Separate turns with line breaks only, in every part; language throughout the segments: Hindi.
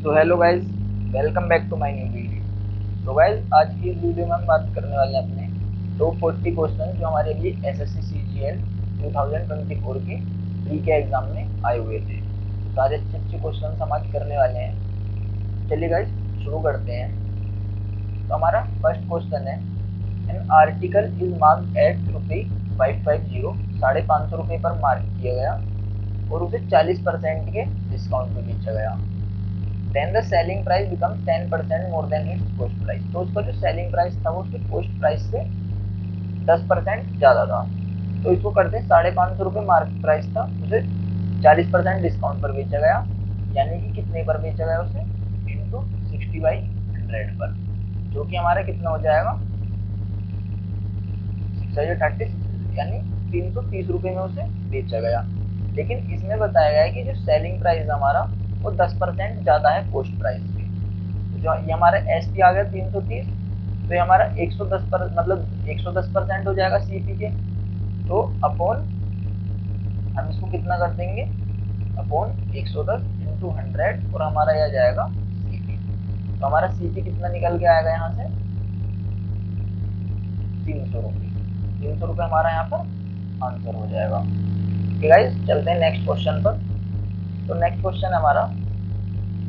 So hello guys, welcome back to my new video. So guys, आज की इस वीडियो में हम बात करने वाले हैं अपने टॉप 40 क्वेश्चन जो हमारे अभी एसएससी सीजीएल 2024 के प्री के एग्जाम में आए हुए थे। तो सारे अच्छे अच्छे क्वेश्चन हम आज करने वाले हैं। चलिए गाइज, शुरू करते हैं। तो हमारा फर्स्ट क्वेश्चन है, an article is marked at ₹550, ₹550 पर मार्क किया गया और उसे 40% के डिस्काउंट पे बेचा गया। Then the selling price become 10% more than its cost price. तो उसका जो सेलिंग प्राइस था वो उसके कॉस्ट प्राइस से 10% ज़्यादा था। तो इसको करते हैं ₹550 मार्केट प्राइस था, उसे 40% डिस्काउंट पर बेचा गया, यानी कि कितने पर बेचा गया उसे, इंटू 60/100 पर, जो कि हमारा कितना हो जाएगा, 630, यानी ₹330 में उसे बेचा गया। लेकिन इसमें बताया गया है कि जो सेलिंग प्राइस है हमारा वो 10% ज़्यादा है कॉस्ट प्राइस से। तो जो ये हमारा एस पी आ गया 330, तो ये हमारा 110 पर मतलब 110% हो जाएगा सी पी के। तो अपॉन हम इसको कितना कर देंगे, अपॉन 110 इंटू 100, और हमारा यह जाएगा सी पी। तो हमारा सी पी कितना निकल के आएगा यहाँ से, ₹300। ₹300 हमारा यहाँ पर आंसर हो जाएगा। ओके गाइस, चलते हैं नेक्स्ट क्वेश्चन पर। तो नेक्स्ट क्वेश्चन हमारा,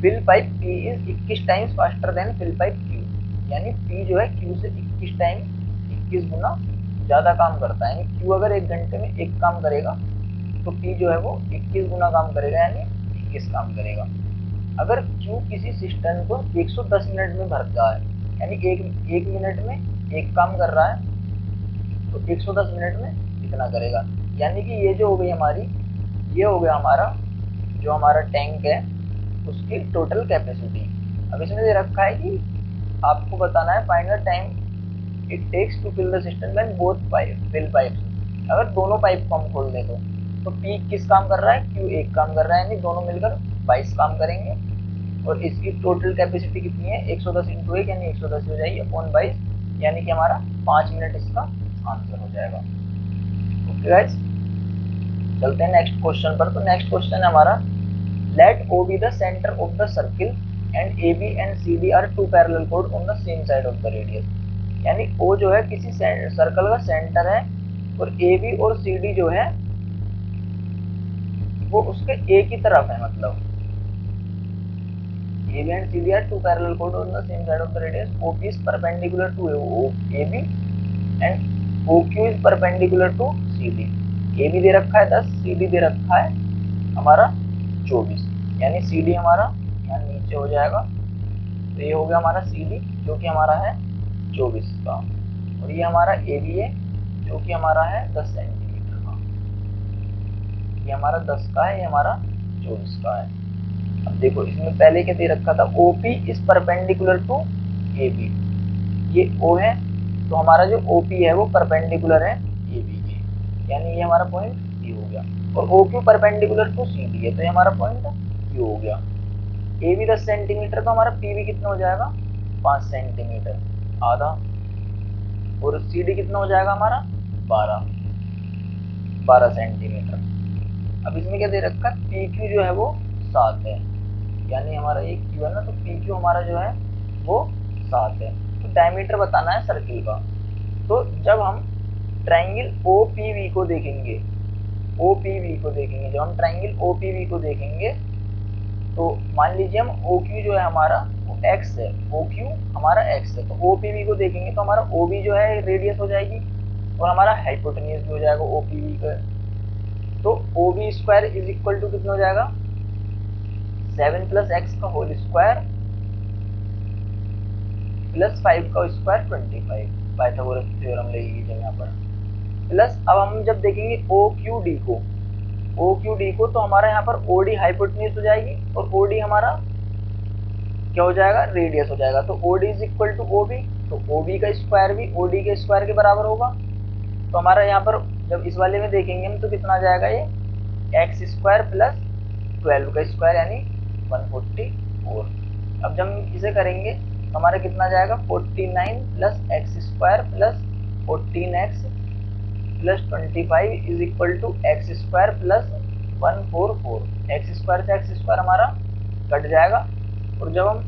fill pipe P is 21 times faster than fill pipe Q, यानी पी जो है क्यू से 21 गुना ज़्यादा काम करता है। यानी क्यू अगर 1 घंटे में 1 काम करेगा तो पी जो है वो 21 गुना काम करेगा, यानी 21 काम करेगा। अगर क्यू किसी सिस्टम को 110 मिनट में भरता है, यानी एक मिनट में 1 काम कर रहा है, तो 110 मिनट में इतना करेगा। यानी कि ये जो हो गई हमारी, ये हो गया हमारा जो हमारा टैंक है उसकी टोटल कैपेसिटी। अब इसमें दे रखा है कि आपको बताना है find the time it takes to fill the system when both fill pipes. अगर दोनों पाइप को हम खोल दें तो पी किस काम कर रहा है, क्यू 1 काम कर रहा है, यानी दोनों मिलकर 22 काम करेंगे। और इसकी टोटल कैपेसिटी कितनी है, 110 इंटू 1, यानी 110 हो जाएगी अपॉन 22, यानी कि हमारा 5 मिनट इसका आंसर हो जाएगा। ओके गाइस, चलते हैं नेक्स्ट क्वेश्चन पर। तो नेक्स्ट क्वेश्चन है हमारा, let O be the centre of the circle and A B and C D are two parallel कोड on the same side of the radius. यानी ओ जो है किसी सर्कल का सेंटर है और ए बी और सी डी जो है वो उसके एक ही तरफ है। मतलब A B and C D are two parallel कोड on the same side of the radius, O P is perpendicular to A B and O Q is perpendicular to C D. A B दे रखा है 10, सी डी दे रखा है हमारा 24, यानी सी डी हमारा यहाँ नीचे हो जाएगा। तो ये हो गया हमारा सी डी जो कि हमारा है 24 का, और ये हमारा ए बी है जो कि हमारा है 10 सेंटीमीटर का। ये हमारा 10 का है, ये हमारा 24 का है। अब देखो इसमें पहले क्या दे रखा था, O P is perpendicular to A B, ये ओ है तो हमारा जो ओ पी है वो परपेंडिकुलर है ए बी के, यानी ये हमारा पॉइंट डी हो गया। और O Q perpendicular to C D है, तो ये हमारा पॉइंट क्यू हो गया। ए बी 10 सेंटीमीटर, तो हमारा पी भी कितना हो जाएगा, 5 सेंटीमीटर आधा। और सी डी कितना हो जाएगा हमारा, 12 सेंटीमीटर। अब इसमें क्या दे रखा है, पी क्यू जो है वो 7 है, यानी हमारा ये क्यू है ना, तो पी क्यू हमारा जो है वो 7 है। तो डायमीटर बताना है सर्किल का। तो जब हम ट्राइंगल ओ पी वी को देखेंगे, ओ पी वी को देखेंगे, जब हम ट्राइंगल ओ पी वी को देखेंगे तो मान लीजिए हम ओ क्यू जो है हमारा वो एक्स है, ओ क्यू हमारा एक्स है, तो ओ पी वी को देखेंगे तो हमारा ओ बी जो है रेडियस हो जाएगी और हमारा हाइपोटेन्यूज भी हो जाएगा ओ पी वी का। तो O B square is equal to कितना हो जाएगा, 7 प्लस एक्स का होल स्क्वायर प्लस 5 का स्क्वायर 25, पाइथागोरस थ्योरम ले लीजिए यहाँ पर। प्लस अब हम जब देखेंगे ओ क्यू डी को, ओ क्यू डी को, तो हमारा यहाँ पर ओ डी हाइपोटेन्यूज हो जाएगी और ओ डी हमारा क्या हो जाएगा, रेडियस हो जाएगा। तो O D is equal to O B, तो ओ बी का स्क्वायर भी ओ डी के स्क्वायर के बराबर होगा। तो हमारा यहाँ पर जब इस वाले में देखेंगे हम तो कितना आ जाएगा, ये एक्स स्क्वायर प्लस 12 का स्क्वायर, यानी 144। अब जब हम इसे करेंगे तो हमारा कितना जाएगा, 49 plus x square plus 14x plus 25 is equal to x square plus 144। X square से एक्स स्क्वायर हमारा कट जाएगा और जब हम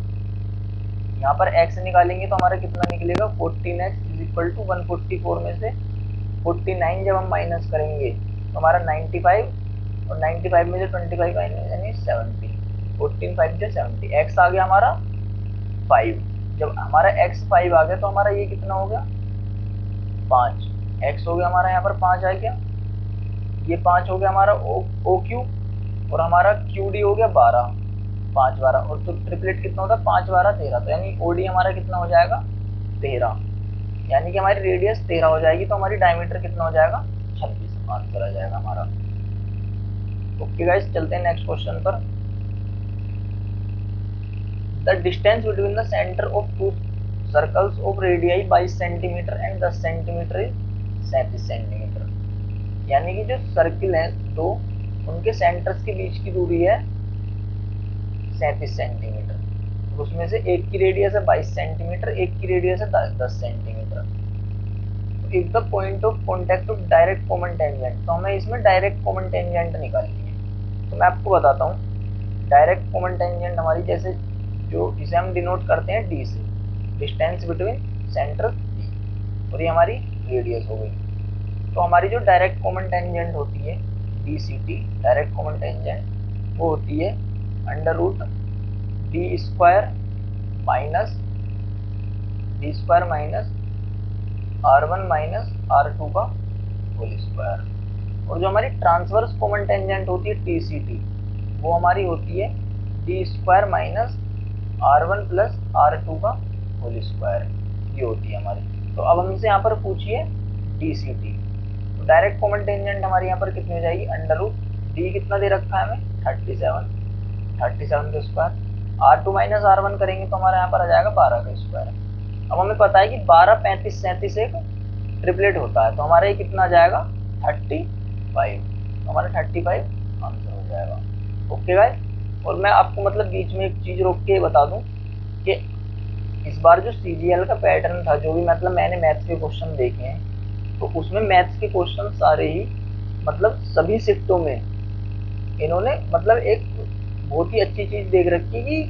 यहाँ पर x निकालेंगे तो हमारा कितना निकलेगा, 14x इज इक्वल टू 144 में से 49 जब हम माइनस करेंगे तो हमारा 95, और 95 में से 25 माइनस यानी 70, 14 5 से 70, x आ गया हमारा 5। जब हमारा x 5 आ गया तो हमारा ये कितना हो गया, 5, x हो गया हमारा यहाँ पर 5 आ गया, ये 5 हो गया हमारा ओ क्यू, और हमारा क्यू डी हो गया 12, 5 12, और तो ट्रिपलेट कितना होता है 5 12 13, तो यानी ओडी हमारा कितना हो जाएगा 13, यानी कि हमारी रेडियस 13 हो जाएगी, तो हमारी डायमीटर कितना हो जाएगा 26 आंसर आ जाएगा हमारा। ओके गाइस, चलते हैं नेक्स्ट क्वेश्चन पर। The distance between the centre of to circles of radii 22 centimetre and 10 centimetre is 37 centimetre, यानी कि जो सर्किल है दो, उनके सेंटर्स के बीच की दूरी है 37 सेंटीमीटर, उसमें से एक की रेडियस है 22 सेंटीमीटर, एक की रेडियस है 10 centimetre. If the point of contact of direct common tangent, तो हमें इसमें डायरेक्ट कॉमन टेंजेंट निकालनी है। तो मैं आपको बताता हूँ डायरेक्ट कॉमन टेंजेंट हमारी, जैसे जो इसे हम डिनोट करते हैं डी से, डिस्टेंस बिटवीन सेंटर डी, और ये हमारी रेडियस हो गई। तो हमारी जो डायरेक्ट कॉमन टेंजेंट होती है D C T, direct common tangent, वो होती है under root D square minus R1 minus R2 का होल स्क्वायर। और जो हमारी ट्रांसवर्स कॉमन टेंजेंट होती है TCT, वो हमारी होती है D square minus R1 plus R2 का होल स्क्वायर, ये होती है हमारी। तो अब हमसे यहाँ पर पूछिए DCT, तो डायरेक्ट कॉमन टेंजेंट हमारी यहाँ पर कितनी हो जाएगी, अंडर रूट डी कितना दे रखा है हमें 37 का स्क्वायर, R2 माइनस R1 करेंगे तो हमारा यहाँ पर आ जाएगा 12 का स्क्वायर। अब हमें पता है कि 12 35 37 एक ट्रिपलेट होता है, तो हमारा ये कितना आ जाएगा 35, तो हमारा 35 आंसर हो जाएगा। ओके गाइस, और मैं आपको मतलब बीच में एक चीज रोक के बता दूं कि इस बार जो CGL का पैटर्न था, जो भी मतलब मैंने मैथ्स के क्वेश्चन देखे हैं, तो उसमें मैथ्स के क्वेश्चन सारे ही मतलब सभी शिफ्टों में इन्होंने मतलब एक बहुत ही अच्छी चीज देख रखी कि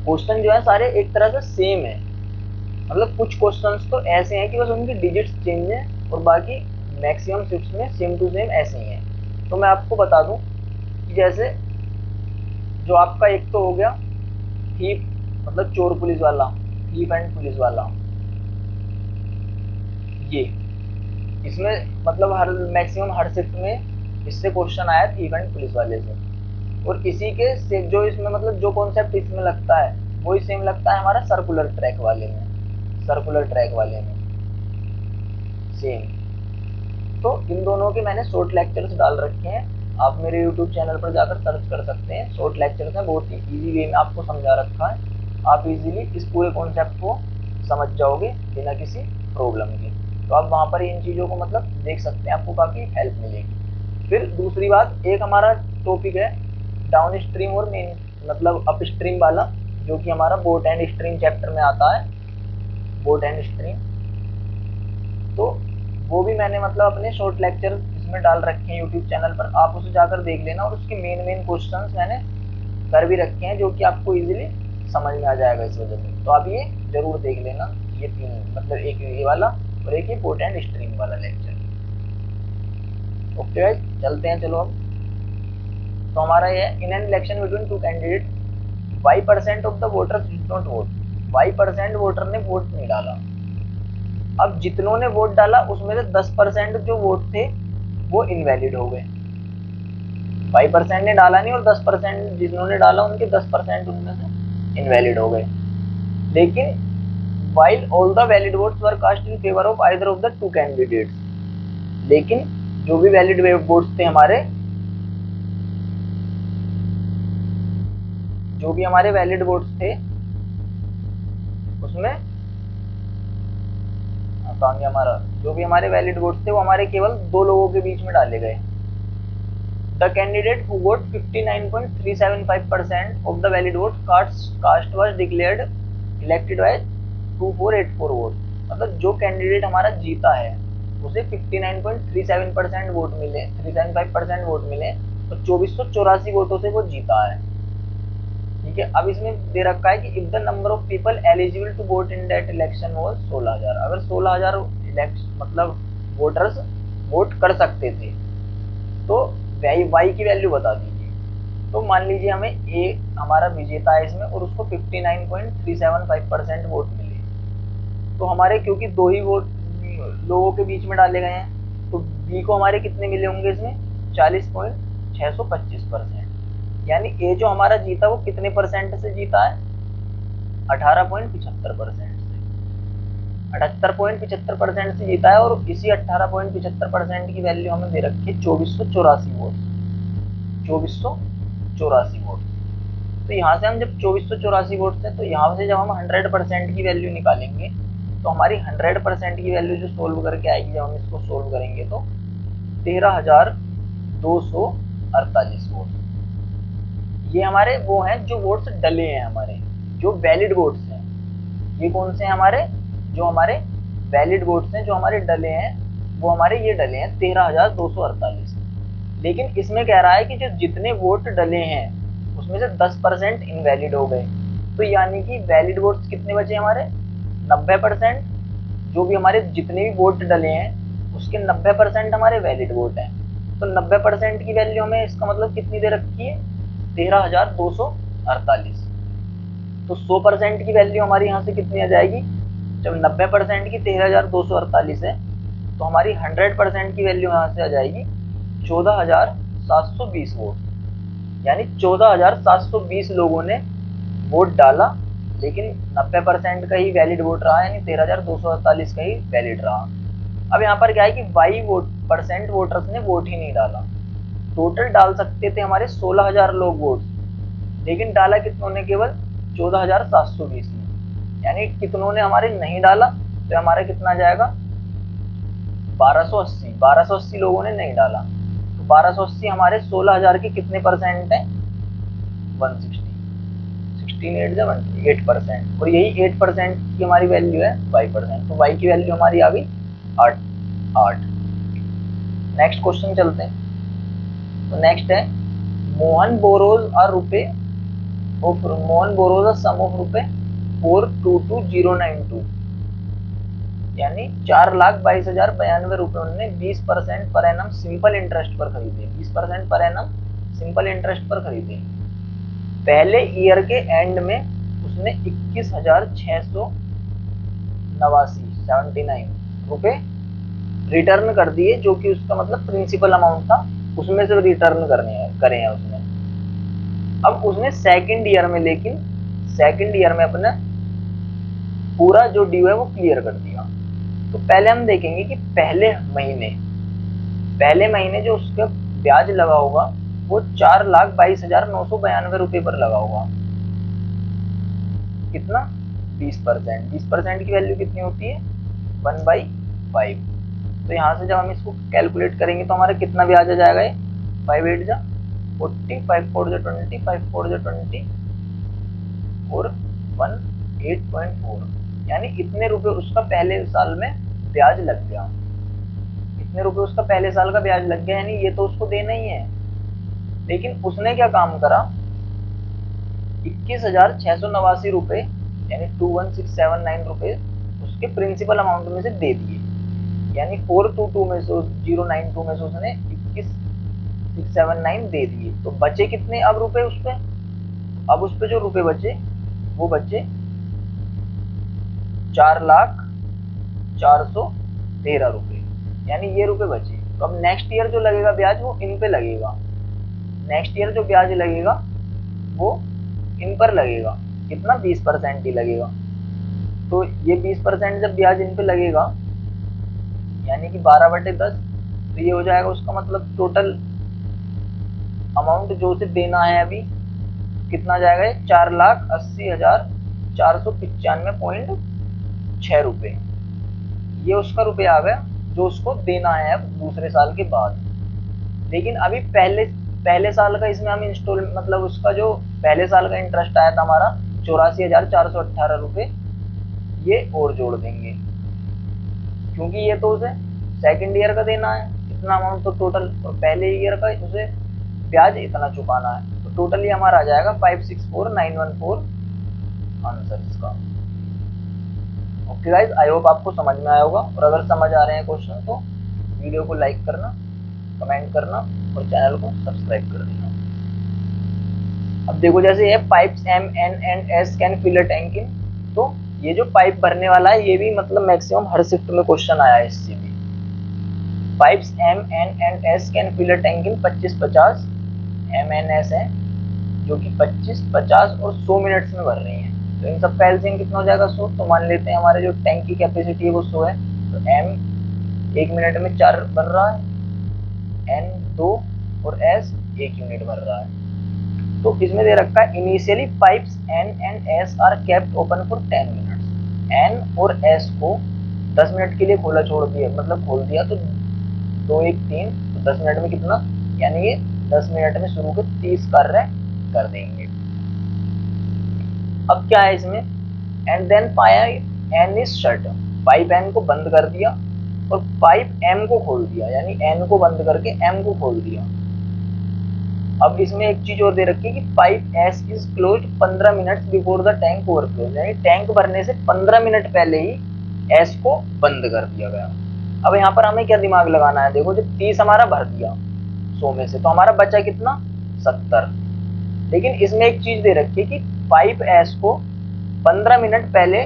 क्वेश्चन जो है सारे एक तरह से सेम है। मतलब कुछ क्वेश्चंस तो ऐसे हैं कि बस उनकी डिजिट्स चेंज है, और बाकी मैक्सिमम शिफ्ट्स में सेम टू सेम ऐसे ही हैं। तो मैं आपको बता दूं कि जैसे जो आपका एक तो हो गया थीप, मतलब चोर पुलिस वाला, थीप एंड पुलिस वाला, ये इसमें मतलब हर मैक्सिमम हर शिफ्ट में इससे क्वेश्चन आया थीप एंड पुलिस वाले से। और इसी के जो इसमें मतलब जो कॉन्सेप्ट इसमें लगता है वही सेम लगता है हमारा सर्कुलर ट्रैक वाले में, सेम। तो इन दोनों के मैंने शॉर्ट लेक्चर्स डाल रखे हैं, आप मेरे YouTube चैनल पर जाकर सर्च कर सकते हैं। शॉर्ट लेक्चर्स हैं, बहुत ही इजी वे में आपको समझा रखा है, आप इजीली इस पूरे कॉन्सेप्ट को समझ जाओगे बिना किसी प्रॉब्लम के। तो आप वहाँ पर इन चीज़ों को मतलब देख सकते हैं, आपको काफ़ी हेल्प मिलेगी। फिर दूसरी बात, एक हमारा टॉपिक है डाउन स्ट्रीम और मेन मतलब अप स्ट्रीम वाला, जो कि हमारा बोट एंड स्ट्रीम चैप्टर में आता है, बोट एंड स्ट्रीम। तो वो भी मैंने मतलब अपने शॉर्ट लेक्चर इसमें डाल रखे हैं यूट्यूब चैनल पर, आप उसे जाकर देख लेना। और उसके मेन क्वेश्चंस मैंने कर भी रखे हैं, जो कि आपको इजीली समझ में आ जाएगा इस वजह से। तो आप ये जरूर देख लेना, ये तीन मतलब एक ये वाला और एक ये बोट एंड स्ट्रीम वाला लेक्चर। ओके गाइस, चलते हैं चलो अब। तो हमारा ये इन an election between two candidate 5% of the voters did not vote, 5% voter ने वोट नहीं डाला। अब जितनों ने वोट डाला उसमें से 10% जो वोट थे वो इनवैलिड हो गए। 5% ने डाला नहीं और 10% जिन्होंने डाला उनके 10% उनमें से इनवैलिड हो गए। लेकिन while all the valid votes were cast in favor of either of the two candidates, लेकिन जो भी वैलिड वोट्स थे हमारे, जो भी हमारे वैलिड वोट्स थे उसमें हमारा जो भी हमारे वैलिड वोट्स थे वो हमारे केवल दो लोगों के बीच में डाले गए। The candidate who got 59.375% of the valid votes cast was declared elected by 2484 vote. मतलब जो कैंडिडेट हमारा जीता है उसे 59.37% वोट मिले, 375% वोट मिले, तो 2484 वोटों से वो जीता है। ठीक ओके, अब इसमें दे रखा है कि if the number of people eligible to vote in that election was 16,000, अगर 16,000 मतलब वोटर्स वोट कर सकते थे तो वाई की वैल्यू बता दीजिए। तो मान लीजिए हमें ए हमारा विजेता है इसमें और उसको 59.375% वोट मिले, तो हमारे क्योंकि दो ही वोट लोगों के बीच में डाले गए हैं तो बी को हमारे कितने मिले होंगे इसमें 40.625%, यानी ए जो हमारा जीता वो कितने परसेंट से जीता है 18.75% से, 78.75% से जीता है। और इसी 18.75% की वैल्यू हमें दे रखी है 2484 वोट, 2484 वोट। तो यहाँ से हम जब 2484 वोट से, तो यहाँ से जब हम 100% की वैल्यू निकालेंगे तो हमारी 100% की वैल्यू जो सोल्व करके आएगी, जब हम इसको सोल्व करेंगे तो 13,248 वोट। ये हमारे वो हैं जो वोट्स डले हैं, हमारे जो वैलिड वोट्स हैं। ये कौन से हैं हमारे, जो हमारे वैलिड वोट्स हैं, जो हमारे डले हैं वो हमारे ये डले हैं 13,248। लेकिन इसमें कह रहा है कि जो जितने वोट डले हैं उसमें से 10% इनवैलिड हो गए, तो यानी कि वैलिड वोट्स कितने बचे हमारे 90%। जो भी हमारे जितने भी वोट डले हैं उसके 90% हमारे वैलिड वोट हैं। तो 90% की वैल्यू हमें इसका मतलब कितनी दे रखी है 13,248। तो 100% की वैल्यू हमारी यहाँ से कितनी आ जाएगी, जब 90% की 13,248 है तो हमारी 100% की वैल्यू यहाँ से आ जाएगी 14,720 वोट, यानी 14,720 लोगों ने वोट डाला, लेकिन 90% का ही वैलिड वोट रहा, यानी 13,248 का ही वैलिड रहा। अब यहाँ पर क्या है कि वाई परसेंट वोटर्स ने वोट ही नहीं डाला। टोटल डाल सकते थे हमारे 16,000 लोग वोट, लेकिन डाला कितनों ने, केवल 14,720 ने, यानी कितनों ने हमारे नहीं डाला, तो हमारा कितना जाएगा 1280 लोगों ने नहीं डाला। तो 1280 हमारे 16,000 के कितने परसेंट है 160, 8%, और यही 8% की हमारी वैल्यू है y%। तो y की वैल्यू हमारी आ गई 8। नेक्स्ट क्वेश्चन चलते हैं। तो नेक्स्ट है Mohan borrows a sum of rupaye 422,092, यानी 4,22,092 रुपए उन्होंने 20% पर एनम सिंपल इंटरेस्ट पर खरीदे, 20% पर एनम सिंपल इंटरेस्ट पर खरीदे। पहले ईयर के एंड में उसने 21,689 रुपए रिटर्न कर दिए, जो कि उसका मतलब प्रिंसिपल अमाउंट था, उसमें से रिटर्न करे हैं उसने। अब उसने सेकंड ईयर में अपना पूरा जो ड्यू है वो क्लियर कर दिया। तो पहले हम देखेंगे कि पहले महीने जो उसका ब्याज लगा होगा वो 4,22,992 रुपए पर लगा होगा। कितना 20% की वैल्यू कितनी होती है 1/5। तो यहाँ से जब हम इसको कैलकुलेट करेंगे तो हमारा कितना ब्याज आ जाएगा, ये 5 8 जा 40, 5 4 जा 20, 5 4 जा 20 और 18.4, यानी इतने रुपए उसका पहले साल में ब्याज लग गया। इतने रुपए उसका पहले साल का ब्याज लग गया, यानी ये तो उसको देना ही है। लेकिन उसने क्या काम करा, 21,689 रुपए यानी 21,679 रुपए उसके प्रिंसिपल अमाउंट में से दे दिए, यानी 422 में से 092 में से उसने 21,679 दे दिए। तो बचे कितने अब रुपए उस पे, अब उस पे जो रुपए बचे वो बचे 4,04,13 रुपए, यानी ये रुपए बचे। तो अब नेक्स्ट ईयर जो लगेगा ब्याज वो इन पे लगेगा, नेक्स्ट ईयर जो ब्याज लगेगा वो इन पर लगेगा, कितना 20% ही लगेगा। तो ये 20% जब ब्याज इन पे लगेगा यानी कि 12/10, तो ये हो जाएगा उसका मतलब टोटल अमाउंट जो उसे देना है अभी कितना जाएगा 4,80,495.6 रुपए, ये उसका रुपया आ गया जो उसको देना है अब दूसरे साल के बाद। लेकिन अभी पहले साल का इसमें हम इंस्टॉल मतलब उसका जो पहले साल का इंटरेस्ट आया था हमारा 84,418 रुपए, ये और जोड़ देंगे, क्योंकि ये तो उसे सेकंड ईयर का देना है इतना अमाउंट तो टोटल, और पहले ईयर का उसे ब्याज इतना चुकाना है। तो तो टोटली हमारा आ जाएगा 564914 आंसर इसका। ओके गाइज, आई होप आपको समझ में आया होगा, और अगर समझ आ रहे हैं क्वेश्चन तो वीडियो को लाइक करना, कमेंट करना और चैनल को सब्सक्राइब कर देना। अब देखो जैसे ये pipes M N and S can fill a tank in, तो ये जो पाइप भरने वाला है ये भी मतलब मैक्सिमम हर शिफ्ट में क्वेश्चन आया है इससे भी। Pipes M N and S can fill a tank in 25-50 M N S है जो कि 25, 50 और 100 मिनट्स में भर रही हैं। तो इन सब का एलसीएम कितना हो जाएगा 100। तो मान लेते हैं हमारे जो टैंक की कैपेसिटी है वो 100 है, तो एम 1 मिनट में 4 भर रहा है, एन 2 और एस 1 यूनिट भर रहा है। तो इसमें दे रखा है initially pipes N and S are kept open for 10 minutes. N और एस को 10 मिनट के लिए खोला छोड़ दिया, मतलब खोल दिया, तो 2 1 3, तो 10 मिनट में कितना, यानी ये 10 मिनट में शुरू के 30 कार्य कर देंगे। अब क्या है इसमें, and then pipe N is shut, pipe N को बंद कर दिया और पाइप एम को खोल दिया, यानी एन को बंद करके एम को खोल दिया। अब इसमें एक चीज और दे रखी है कि pipe S is closed 15 minutes before the tank overflow, यानी टैंक भरने से 15 मिनट पहले ही एस को बंद कर दिया गया। अब यहाँ पर हमें क्या दिमाग लगाना है, देखो जब 30 हमारा भर दिया 100 में से, तो हमारा बचा कितना 70। लेकिन इसमें एक चीज दे रखी है कि पाइप एस को 15 मिनट पहले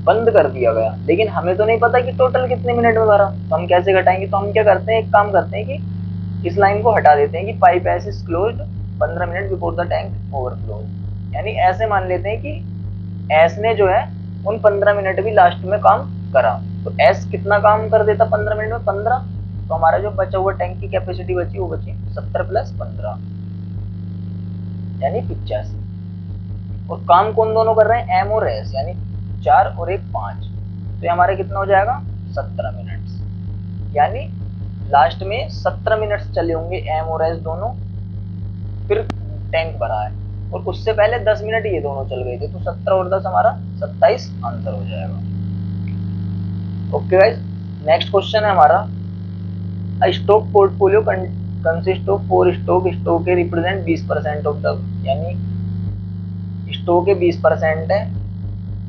बंद कर दिया गया, लेकिन हमें तो नहीं पता कि टोटल कितने मिनट में भरा, तो हम कैसे घटाएंगे। तो हम क्या करते हैं, एक काम करते हैं कि इस लाइन को हटा देते हैं कि pipe S is closed 15 minute before the tank overflow, यानी ऐसे मान लेते हैं कि एस ने जो है उन 15 मिनट भी लास्ट में काम करा। तो एस कितना काम कर देता 15 मिनट में, 15, तो हमारा जो बचा हुआ टैंक की कैपेसिटी बची वो बची 70 + 15 यानी 85। और काम कौन दोनों कर रहे हैं, एम और एस, यानी 4 और 1 5, तो ये हमारे कितना हो जाएगा 17 मिनट्स, यानी लास्ट में 17 मिनट्स चले होंगे एम और एस दोनों, फिर टैंक भरा है, और उससे पहले 10 मिनट ये दोनों चल गए थे, तो 17 और 10 हमारा 27 आंसर हो जाएगा। ओके गाइस, नेक्स्ट क्वेश्चन है हमारा, a stock portfolio consist of 4 stock, stock के रिप्रेजेंट 20% ऑफ द, यानी स्टॉक के 20% है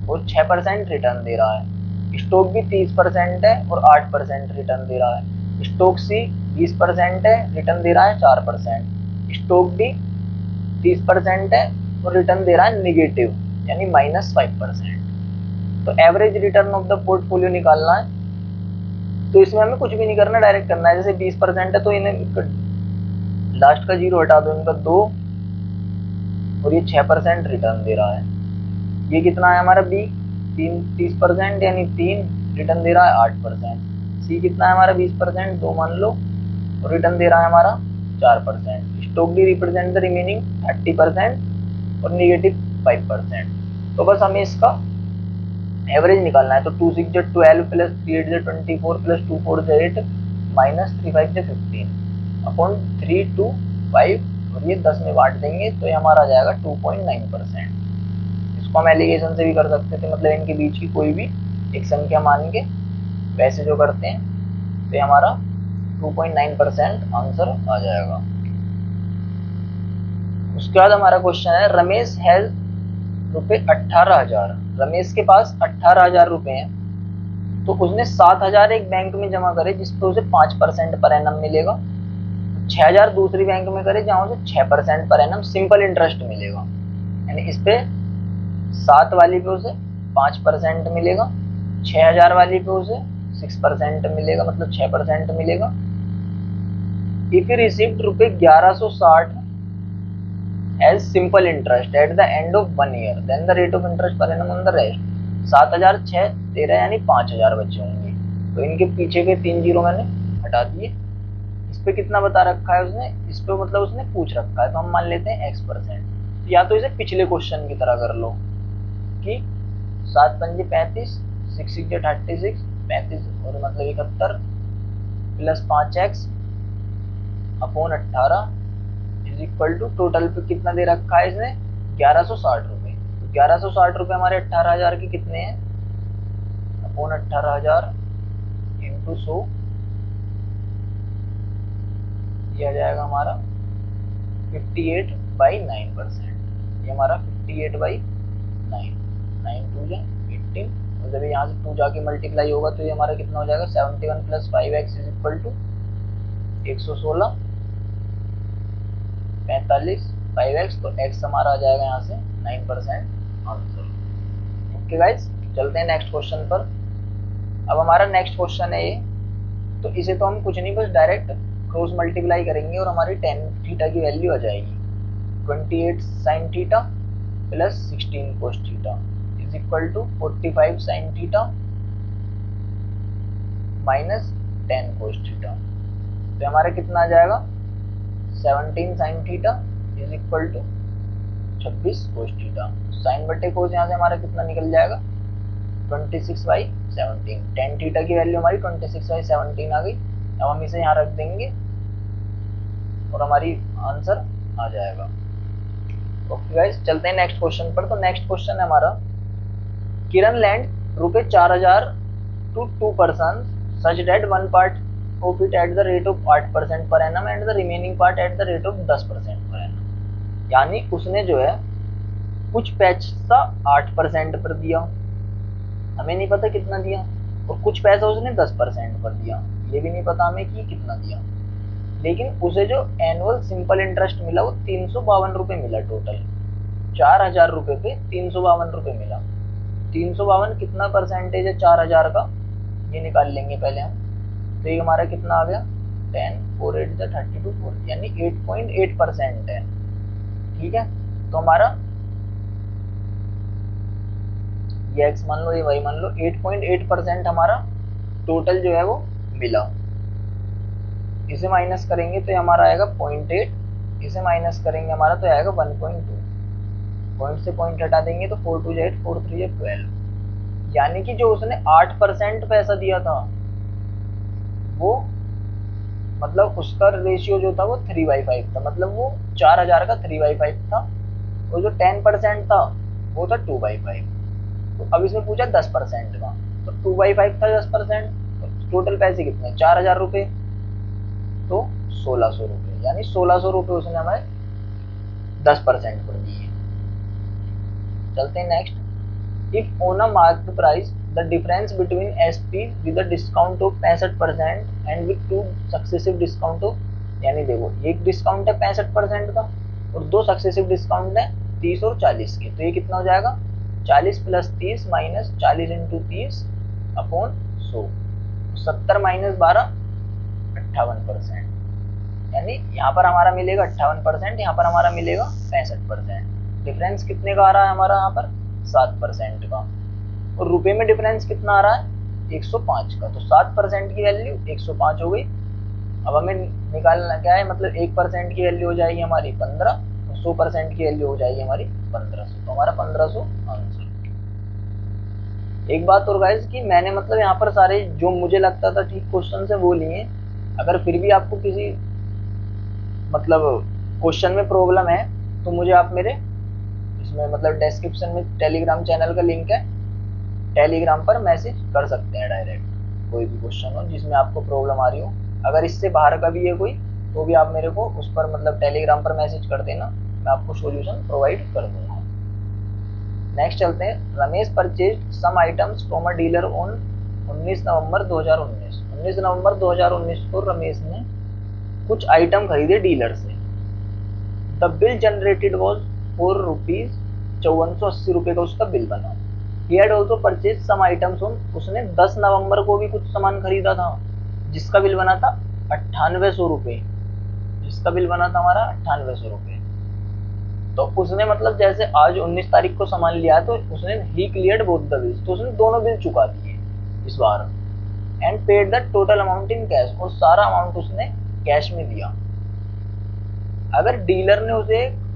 और 6% रिटर्न दे रहा है। स्टॉक भी 30% है और 8% रिटर्न दे रहा है। स्टॉक सी 20% है, रिटर्न दे रहा है 4%। स्टॉक डी 30% है और रिटर्न दे रहा है निगेटिव, यानी -5%। तो average return of the portfolio निकालना है, तो इसमें हमें कुछ भी नहीं करना, डायरेक्ट करना है। जैसे 20% है तो इन्हें लास्ट का 0 हटा दो, इनका 2, और ये 6% रिटर्न दे रहा है। ये कितना है हमारा बी 30%, यानी 3, रिटर्न दे रहा है 8%। सी कितना है हमारा 20%, 2 मान लो, और रिटर्न दे रहा है हमारा 4%। Stock D represent the remaining 30% और -5%। तो बस हमें इसका एवरेज निकालना है। तो 2 6 × 12 + 3 8 × 24 + 2 4 × 8 -3 5 × 15 अपॉन 3 2 5, और ये 10 में बांट देंगे तो ये हमारा आ जाएगा 2.9%। इसको हम एलिगेशन से भी कर सकते थे, मतलब इनके बीच की कोई भी एक संख्या मान के वैसे जो करते हैं, तो ये हमारा 2.9% आंसर आ जाएगा। उसके बाद हमारा क्वेश्चन है, रमेश हैज ₹18,000, रमेश के पास 18,000 रुपए हैं, तो उसने 7,000 एक बैंक में जमा करे जिस पे उसे 5% पर एनम मिलेगा, 6,000 दूसरी बैंक में करे जहां उसे 6% पर एनम सिंपल इंटरेस्ट मिलेगा, यानी इस पे 7 वाली पे उसे 5% मिलेगा, 6,000 वाली पे उसे 6% मिलेगा, मतलब 6% मिलेगा। If you received ₹1160 as simple interest at the end of 1 year, then the rate of interest per annum on the rest। 7,000 6 13 यानी 5,000 बचे होंगे, तो इनके पीछे के 3 जीरो मैंने हटा दिए। इस पे कितना बता रखा है उसने, इस पे मतलब उसने पूछ रखा है, तो हम मान लेते हैं x%। या तो इसे पिछले क्वेश्चन की तरह कर लो कि 7 पंजे 35, 6 6 36, 35 और मतलब 71 plus 5x upon 18 is equal to, total पे कितना दे रखा है इसने 1160 रुपए। तो 1160 रुपए हमारे 18,000 के कितने हैं, अपॉन 18,000 इंटू 100, ये आ जाएगा हमारा 58 58/9%। ये हमारा 58/9, 9 2 जा 18, और जब यहाँ से 2 जाके मल्टीप्लाई होगा तो ये हमारा कितना हो जाएगा 71 + 5x = 116, 45 5x, तो x हमारा आ जाएगा यहाँ से 9% आंसर। ओके गाइस, चलते हैं नेक्स्ट क्वेश्चन पर। अब हमारा नेक्स्ट क्वेश्चन है ये, तो इसे तो हम कुछ नहीं, बस डायरेक्ट क्रॉस मल्टीप्लाई करेंगे और हमारी tan थीटा की वैल्यू आ जाएगी 28 sin theta + 16 cos theta = 45 sin theta - 10 cos theta. तो हमारा कितना आ जाएगा 17 sin theta = 26 cos theta. Sine बटे कोस यहाँ से हमारा कितना निकल जाएगा 26/17। tan थीटा की वैल्यू हमारी 26/17 आ गई। अब हम इसे यहाँ रख देंगे और हमारी आंसर आ जाएगा। ओके गाइस, चलते हैं नेक्स्ट क्वेश्चन पर। तो नेक्स्ट क्वेश्चन है हमारा, किरण land ₹4000 to 2 persons such that one part of it at the rate of 8% per annum and the remaining part at the rate of 10% per annum। यानी उसने जो है कुछ पैसा 8% पर दिया, हमें नहीं पता कितना दिया, और कुछ पैसा उसने 10% पर दिया, ये भी नहीं पता हमें कि कितना दिया। लेकिन उसे जो एनुअल सिंपल इंटरेस्ट मिला वो 352 रुपये मिला। टोटल 4000 रुपये पे 352 रुपये मिला। 352 कितना परसेंटेज है 4000 का, ये निकाल लेंगे पहले हम। तो ये हमारा कितना आ गया 10 4 8 32 4, यानी 8.8% है। ठीक है, तो हमारा ये x मान लो, ये y मान लो, 8.8% हमारा टोटल जो है वो मिला। इसे माइनस करेंगे तो हमारा आएगा 0.8, इसे माइनस करेंगे हमारा तो आएगा 1.2, पॉइंट से पॉइंट हटा देंगे तो 4 2 8 4 3 12। यानी कि जो उसने 8% पैसा दिया था वो मतलब उसका रेशियो जो था वो 3/5 था, मतलब वो 4000 का 3/5 था, और जो 10% था वो था 2/5। तो अब इसमें पूछा 10% का, तो 2/5 था 10%, तो टोटल पैसे कितने 4000 रुपये, तो 1600 रुपये, यानी 1600 रुपये उसने हमें 10% पर दिए। चलते हैं next. If on a market price the difference between SP with a discount of 65% and with 2 successive discount of, यानी देखो एक डिस्काउंट है 65% का और 2 सक्सेसिव डिस्काउंट है 30 और 40 के, तो ये कितना हो जाएगा 40 + 30 - 40 × 30 अपॉन 100, 70 - 12 58%। यानी यहाँ पर हमारा मिलेगा 58%, यहाँ पर हमारा मिलेगा 65%। डिफरेंस कितने का आ रहा है हमारा यहाँ पर 7% का, और रुपए में डिफरेंस कितना आ रहा है 105 का, तो 7% की वैल्यू 105 हो गई। अब हमें निकालना क्या है, मतलब 1% की वैल्यू हो जाएगी हमारी 15, 100% की वैल्यू हो जाएगी हमारी 1500, तो हमारा 1500 आंसर। एक बात और गाइस कि मैंने मतलब यहाँ पर सारे जो मुझे लगता था ठीक क्वेश्चन है वो लिए। अगर फिर भी आपको किसी मतलब क्वेश्चन में प्रॉब्लम है तो मुझे आप मेरे इसमें मतलब डिस्क्रिप्शन में टेलीग्राम चैनल का लिंक है, टेलीग्राम पर मैसेज कर सकते हैं डायरेक्ट, कोई भी क्वेश्चन हो जिसमें आपको प्रॉब्लम आ रही हो। अगर इससे बाहर का भी है कोई तो भी आप मेरे को उस पर मतलब टेलीग्राम पर मैसेज कर देना, मैं आपको सॉल्यूशन प्रोवाइड कर दूंगा। नेक्स्ट चलते हैं। Ramesh purchase some items from a dealer on 19 नवंबर 2019। 19 नवंबर 2019 को रमेश ने कुछ आइटम खरीदे डीलर से। द बिल जनरेटेड वॉज ₹5480 का उसका बिल बना। He had also purchased some items on, उसने 10 नवंबर को भी कुछ सामान खरीदा था जिसका बिल बना था 9800 रुपये, जिसका बिल बना था हमारा 9800 रुपये। तो उसने मतलब जैसे आज 19 तारीख को सामान लिया तो उसने ही क्लियर्ड बोथ द बिल्स, तो उसने दोनों बिल चुका दिए इस बार। And paid the total amount in cash, और सारा अमाउंट उसने कैश में दिया। अगर डीलर ने उसे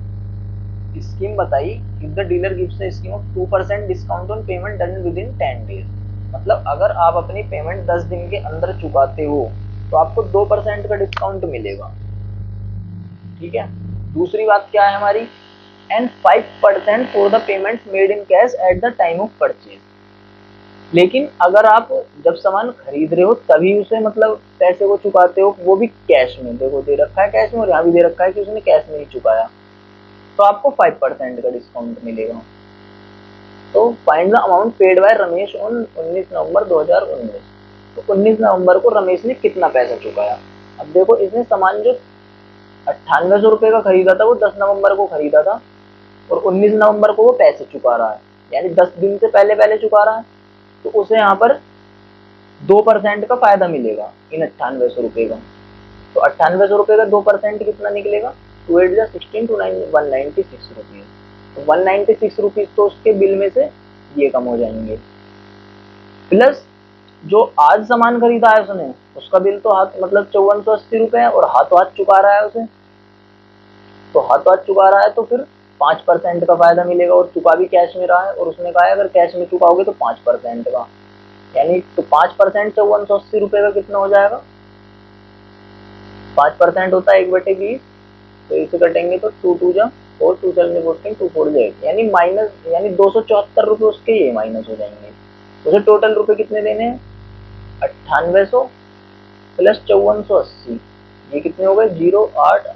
स्कीम बताई, if the dealer gives a scheme of 2% discount on payment done with in 10 days, मतलब अगर आप अपनी पेमेंट 10 दिन के अंदर चुकाते हो तो आपको 2% का डिस्काउंट मिलेगा। ठीक है, दूसरी बात क्या है हमारी, and 5% for the payments made in cash at the time of purchase. लेकिन अगर आप जब सामान खरीद रहे हो तभी उसे मतलब पैसे को चुकाते हो, वो भी कैश में, देखो दे रखा है कैश में और यहाँ भी दे रखा है कि उसने कैश में ही चुकाया। तो आपको 5% का डिस्काउंट मिलेगा। तो find the amount paid by Ramesh on 19 नवंबर 2019। तो 19 नवंबर को रमेश ने कितना पैसा चुकाया। अब देखो इसने सामान जो 9800 रुपये का खरीदा था वो 10 नवंबर को खरीदा था, और 19 नवंबर को वो पैसे चुका रहा है, यानी 10 दिन से पहले पहले चुका रहा है। तो उसे यहाँ पर 2% का फायदा मिलेगा इन 9800 रुपये का। तो 9800 रुपये का 2% कितना निकलेगा, 2 8 16 टू 196 रुपीज। तो 196 रुपीज तो उसके बिल में से ये कम हो जाएंगे, प्लस जो आज सामान खरीदा है उसने उसका बिल तो हाथ मतलब 5480 रुपये है, और हाथों हाथ चुका रहा है उसे, तो हाथों हाथ चुका रहा है तो फिर 5% का फायदा मिलेगा, और चुका भी कैश में रहा है, और उसने कहा है अगर कैश में चुकाओगे तो 5% का, यानी तो 5% 5480 रुपये का कितना हो जाएगा, 5% होता है 1/20, तो इसे कटेंगे तो 2 2 जा 4 2 7 14 2 4 जाएगी, यानी माइनस, यानी 274 रुपये उसके ये माइनस हो जाएंगे। उसे टोटल रुपए कितने देने हैं, 9800 प्लस 5480, ये कितने हो गए, 08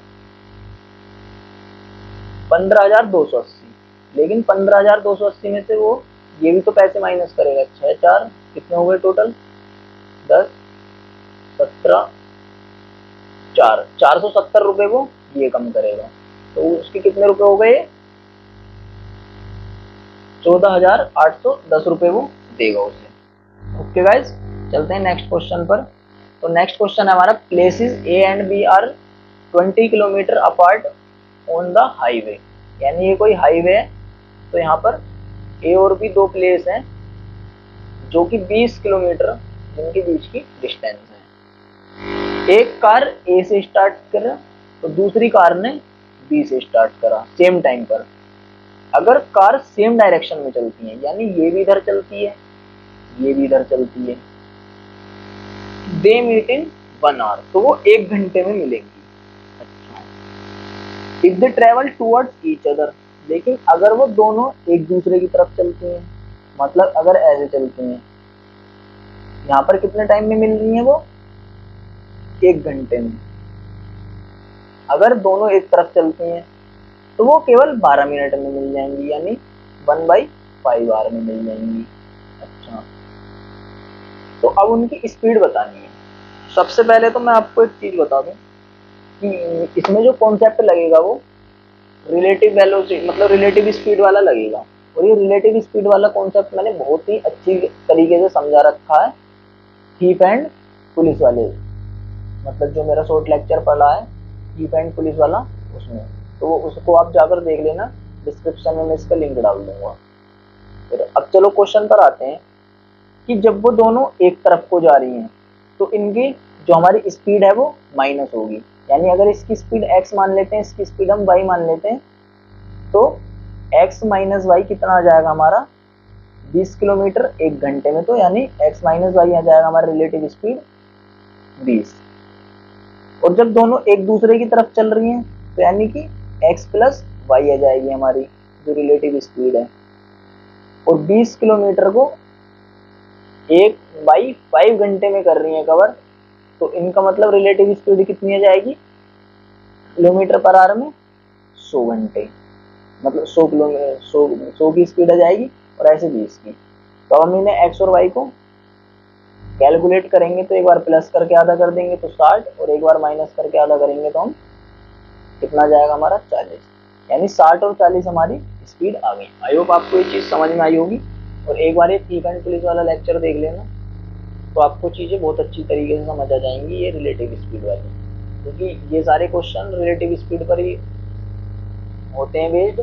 15,280। लेकिन 15,280 में से वो ये भी तो पैसे माइनस करेगा, 6 4 कितने हो गए टोटल, 10 17 4 470 रुपये को ये कम करेगा, तो उसके कितने रुपए हो गए, 14,810 रुपये वो देगा उसे। ओके गाइस, चलते हैं नेक्स्ट क्वेश्चन पर। तो नेक्स्ट क्वेश्चन है हमारा, places A and B are 20 kilometre apart on the highway, यानी ये कोई हाईवे है, तो यहाँ पर ए और बी दो प्लेस हैं जो कि 20 किलोमीटर जिनके बीच की डिस्टेंस है। एक कार ए से स्टार्ट करा तो दूसरी कार ने बी से स्टार्ट करा सेम टाइम पर। अगर कार सेम डायरेक्शन में चलती है, यानी ये भी इधर चलती है ये भी इधर चलती है, दे मीट इन 1 आवर, तो वो 1 घंटे में मिलेंगी। अच्छा, if they travel towards each other, लेकिन अगर वो दोनों एक दूसरे की तरफ चलती हैं, मतलब अगर ऐसे चलती हैं, यहाँ पर कितने टाइम में मिल रही हैं वो, 1 घंटे में। अगर दोनों एक तरफ चलती हैं तो वो केवल 12 मिनट में मिल जाएंगी, यानी 1/5 आवर में मिल जाएंगी। अच्छा, तो अब उनकी स्पीड बतानी है। सबसे पहले तो मैं आपको एक चीज बता दूं कि इसमें जो कॉन्सेप्ट लगेगा वो रिलेटिव वेलोसिटी मतलब रिलेटिव स्पीड वाला लगेगा, और ये रिलेटिव स्पीड वाला कॉन्सेप्ट मैंने बहुत ही अच्छी तरीके से समझा रखा है हीप एंड पुलिस वाले, मतलब जो मेरा शॉर्ट लेक्चर पढ़ा है हीप एंड पुलिस वाला उसमें, तो वो उसको आप जाकर देख लेना, डिस्क्रिप्शन में मैं इसका लिंक डाल दूंगा। फिर अब चलो क्वेश्चन पर आते हैं कि जब वो दोनों एक तरफ को जा रही हैं तो इनकी जो हमारी स्पीड है वो माइनस होगी, यानी अगर इसकी स्पीड x मान लेते हैं, इसकी स्पीड हम y मान लेते हैं, तो x माइनस वाई कितना आ जाएगा हमारा, 20 किलोमीटर 1 घंटे में, तो यानी x माइनस वाई आ जाएगा हमारा रिलेटिव स्पीड 20। और जब दोनों एक दूसरे की तरफ चल रही हैं तो यानी कि x प्लस वाई आ जाएगी हमारी जो रिलेटिव स्पीड है, और 20 किलोमीटर को 1/5 घंटे में कर रही है कवर, तो इनका मतलब रिलेटिव स्पीड कितनी आ जाएगी किलोमीटर पर आवर में, 100 घंटे, मतलब 100 किलोमीटर 100 की स्पीड आ जाएगी, और ऐसे 20 की। तो हम इन्हें एक्स और वाई को कैलकुलेट करेंगे तो एक बार प्लस करके आधा कर देंगे तो 60, और एक बार माइनस करके आधा करेंगे तो हम कितना जाएगा हमारा 40, यानी 60 और 40 हमारी स्पीड आ गई। आई होप आपको ये चीज़ समझ में आई होगी, और एक बार ये हीप एंड पुलिस वाला लेक्चर देख लेना तो आपको चीज़ें बहुत अच्छी तरीके से समझ आ जाएंगी ये रिलेटिव स्पीड वाली, क्योंकि ये सारे क्वेश्चन रिलेटिव स्पीड पर ही होते हैं बेस्ड,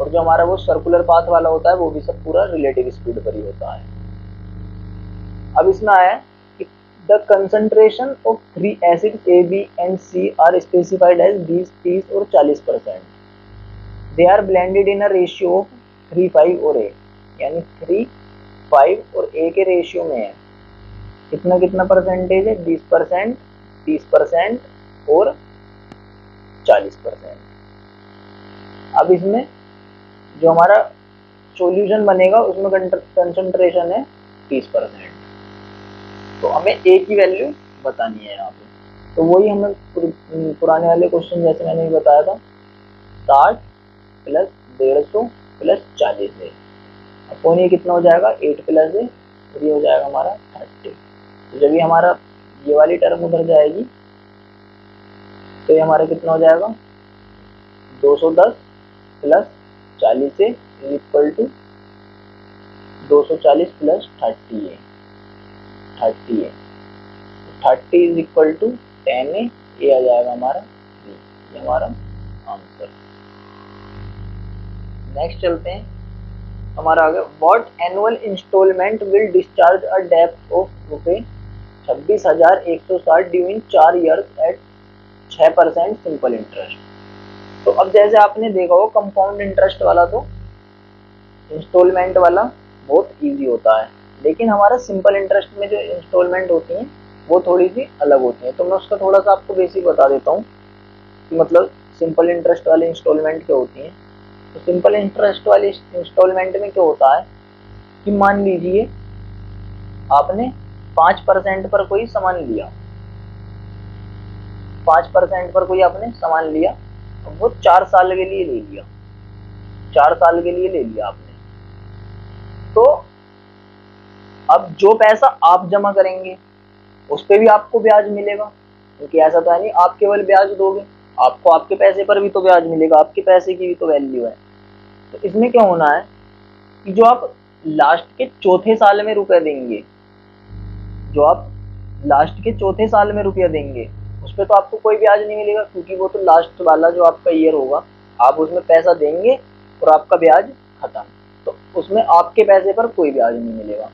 और जो हमारा वो सर्कुलर पाथ वाला होता है वो भी सब पूरा रिलेटिव स्पीड पर ही होता है। अब इसमें आया कि the concentration of 3 acid A B and C are specified as 20 30 और 40%, they are blended in a ratio of 3 5 और ए, यानी 3 5 और ए के रेशियो में है, कितना कितना परसेंटेज है, 20% 30% और 40%। अब इसमें जो हमारा सॉल्यूशन बनेगा उसमें कंसंट्रेशन है 30%, तो हमें ए की वैल्यू बतानी है यहाँ पे। तो वही हमें पुराने वाले क्वेश्चन जैसे मैंने बताया था, 60 प्लस 150 प्लस 40 है अपॉन ये कितना हो जाएगा 8 प्लस है और ये हो जाएगा हमारा 30। तो जब ये हमारा ये वाली टर्म उधर जाएगी तो ये हमारा कितना हो जाएगा 210 प्लस 40 है इक्वल टू 240 प्लस 30 है 30 इज इक्वल टू 10 है ये आ जाएगा हमारा ये हमारा आंसर। नेक्स्ट चलते हैं हमारा आगे what annual instalment will discharge a डेब्ट ऑफ रुपए 26,160 during 4 years at 6% simple interest. तो अब जैसे आपने देखा हो कंपाउंड इंटरेस्ट वाला तो इंस्टॉलमेंट वाला बहुत इजी होता है, लेकिन हमारा सिंपल इंटरेस्ट में जो इंस्टॉलमेंट होती हैं वो थोड़ी सी अलग होती हैं। तो मैं उसका थोड़ा सा आपको बेसिक बता देता हूँ कि मतलब सिंपल इंटरेस्ट वाली इंस्टॉलमेंट क्या होती हैं। तो सिंपल इंटरेस्ट वाली इंस्टॉलमेंट में क्या होता है कि मान लीजिए आपने 5% पर कोई सामान लिया, 5% पर कोई आपने सामान लिया, वो 4 साल के लिए ले लिया, 4 साल के लिए ले लिया आपने। तो अब जो पैसा आप जमा करेंगे उस पर भी आपको ब्याज मिलेगा, क्योंकि ऐसा तो है नहीं आप केवल ब्याज दोगे, आपको आपके पैसे पर भी तो ब्याज मिलेगा, आपके पैसे की भी तो वैल्यू है। तो इसमें क्या होना है कि जो आप लास्ट के चौथे साल में रुपए देंगे, जो आप लास्ट के चौथे साल में रुपया देंगे उस पर तो आपको कोई ब्याज नहीं मिलेगा, क्योंकि वो तो लास्ट वाला जो आपका ईयर होगा आप उसमें पैसा देंगे और आपका ब्याज खत्म, तो उसमें आपके पैसे पर कोई ब्याज नहीं मिलेगा।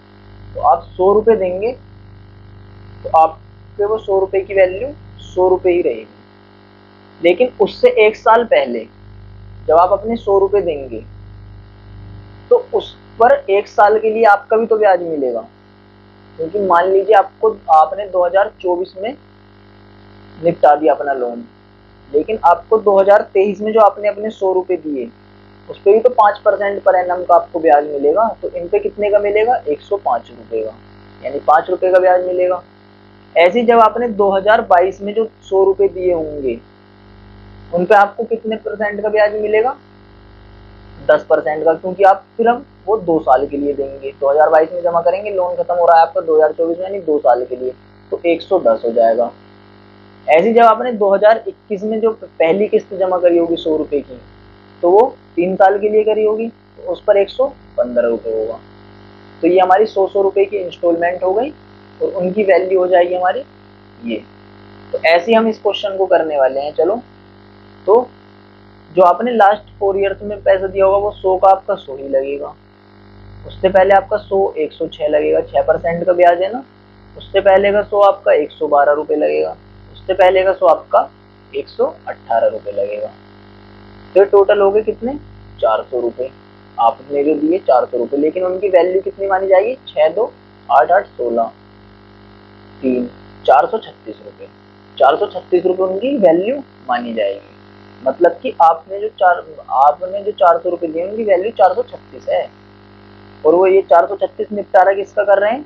तो आप 100 रुपये देंगे तो आपके वो 100 रुपये की वैल्यू 100 रुपये ही रहेगी। लेकिन उससे 1 साल पहले जब आप अपने 100 रुपये देंगे तो उस पर 1 साल के लिए आपका भी तो ब्याज मिलेगा, क्योंकि मान लीजिए आपने 2024 में निपटा दिया अपना लोन, लेकिन आपको 2023 में जो आपने अपने 100 रुपये दिए उस पर भी तो 5% पर एनम का आपको ब्याज मिलेगा। तो इन पे कितने का मिलेगा 105 रुपये का, यानी 5 रुपये का ब्याज मिलेगा। ऐसे जब आपने 2022 में जो 100 रुपये दिए होंगे उन पे आपको कितने परसेंट का ब्याज मिलेगा 10% का, क्योंकि आप फिर हम वो 2 साल के लिए देंगे, 2022 में जमा करेंगे, लोन खत्म हो रहा है आपका 2024 में, यानी 2 साल के लिए, तो 110 हो जाएगा। ऐसे जब आपने 2021 में जो पहली किस्त जमा करी होगी 100 रुपये की, तो वो 3 साल के लिए करी होगी, तो उस पर 115 रुपये होगा। तो ये हमारी 100 रुपये की इंस्टॉलमेंट हो गई और उनकी वैल्यू हो जाएगी हमारी ये। तो ऐसे ही हम इस क्वेश्चन को करने वाले हैं। चलो, तो जो आपने लास्ट 4 ईयर्स में पैसा दिया होगा वो 100 का आपका 100 ही लगेगा, उससे पहले आपका 100 106 लगेगा, 6% का ब्याज है ना, उससे पहले का 100 आपका 112 रुपये लगेगा, उससे पहले का 100 आपका 118 रुपये लगेगा। तो टोटल हो गए कितने 400 रुपये आपने जो दिए 400 रुपये, लेकिन उनकी वैल्यू कितनी मानी जाएगी 6 2 8 8 16 3 436 रुपये, 436 रुपये उनकी वैल्यू मानी जाएगी। मतलब कि आपने जो 400 रुपये दिए उनकी वैल्यू 436 है, और वो ये 436 निपटारा किसका कर रहे हैं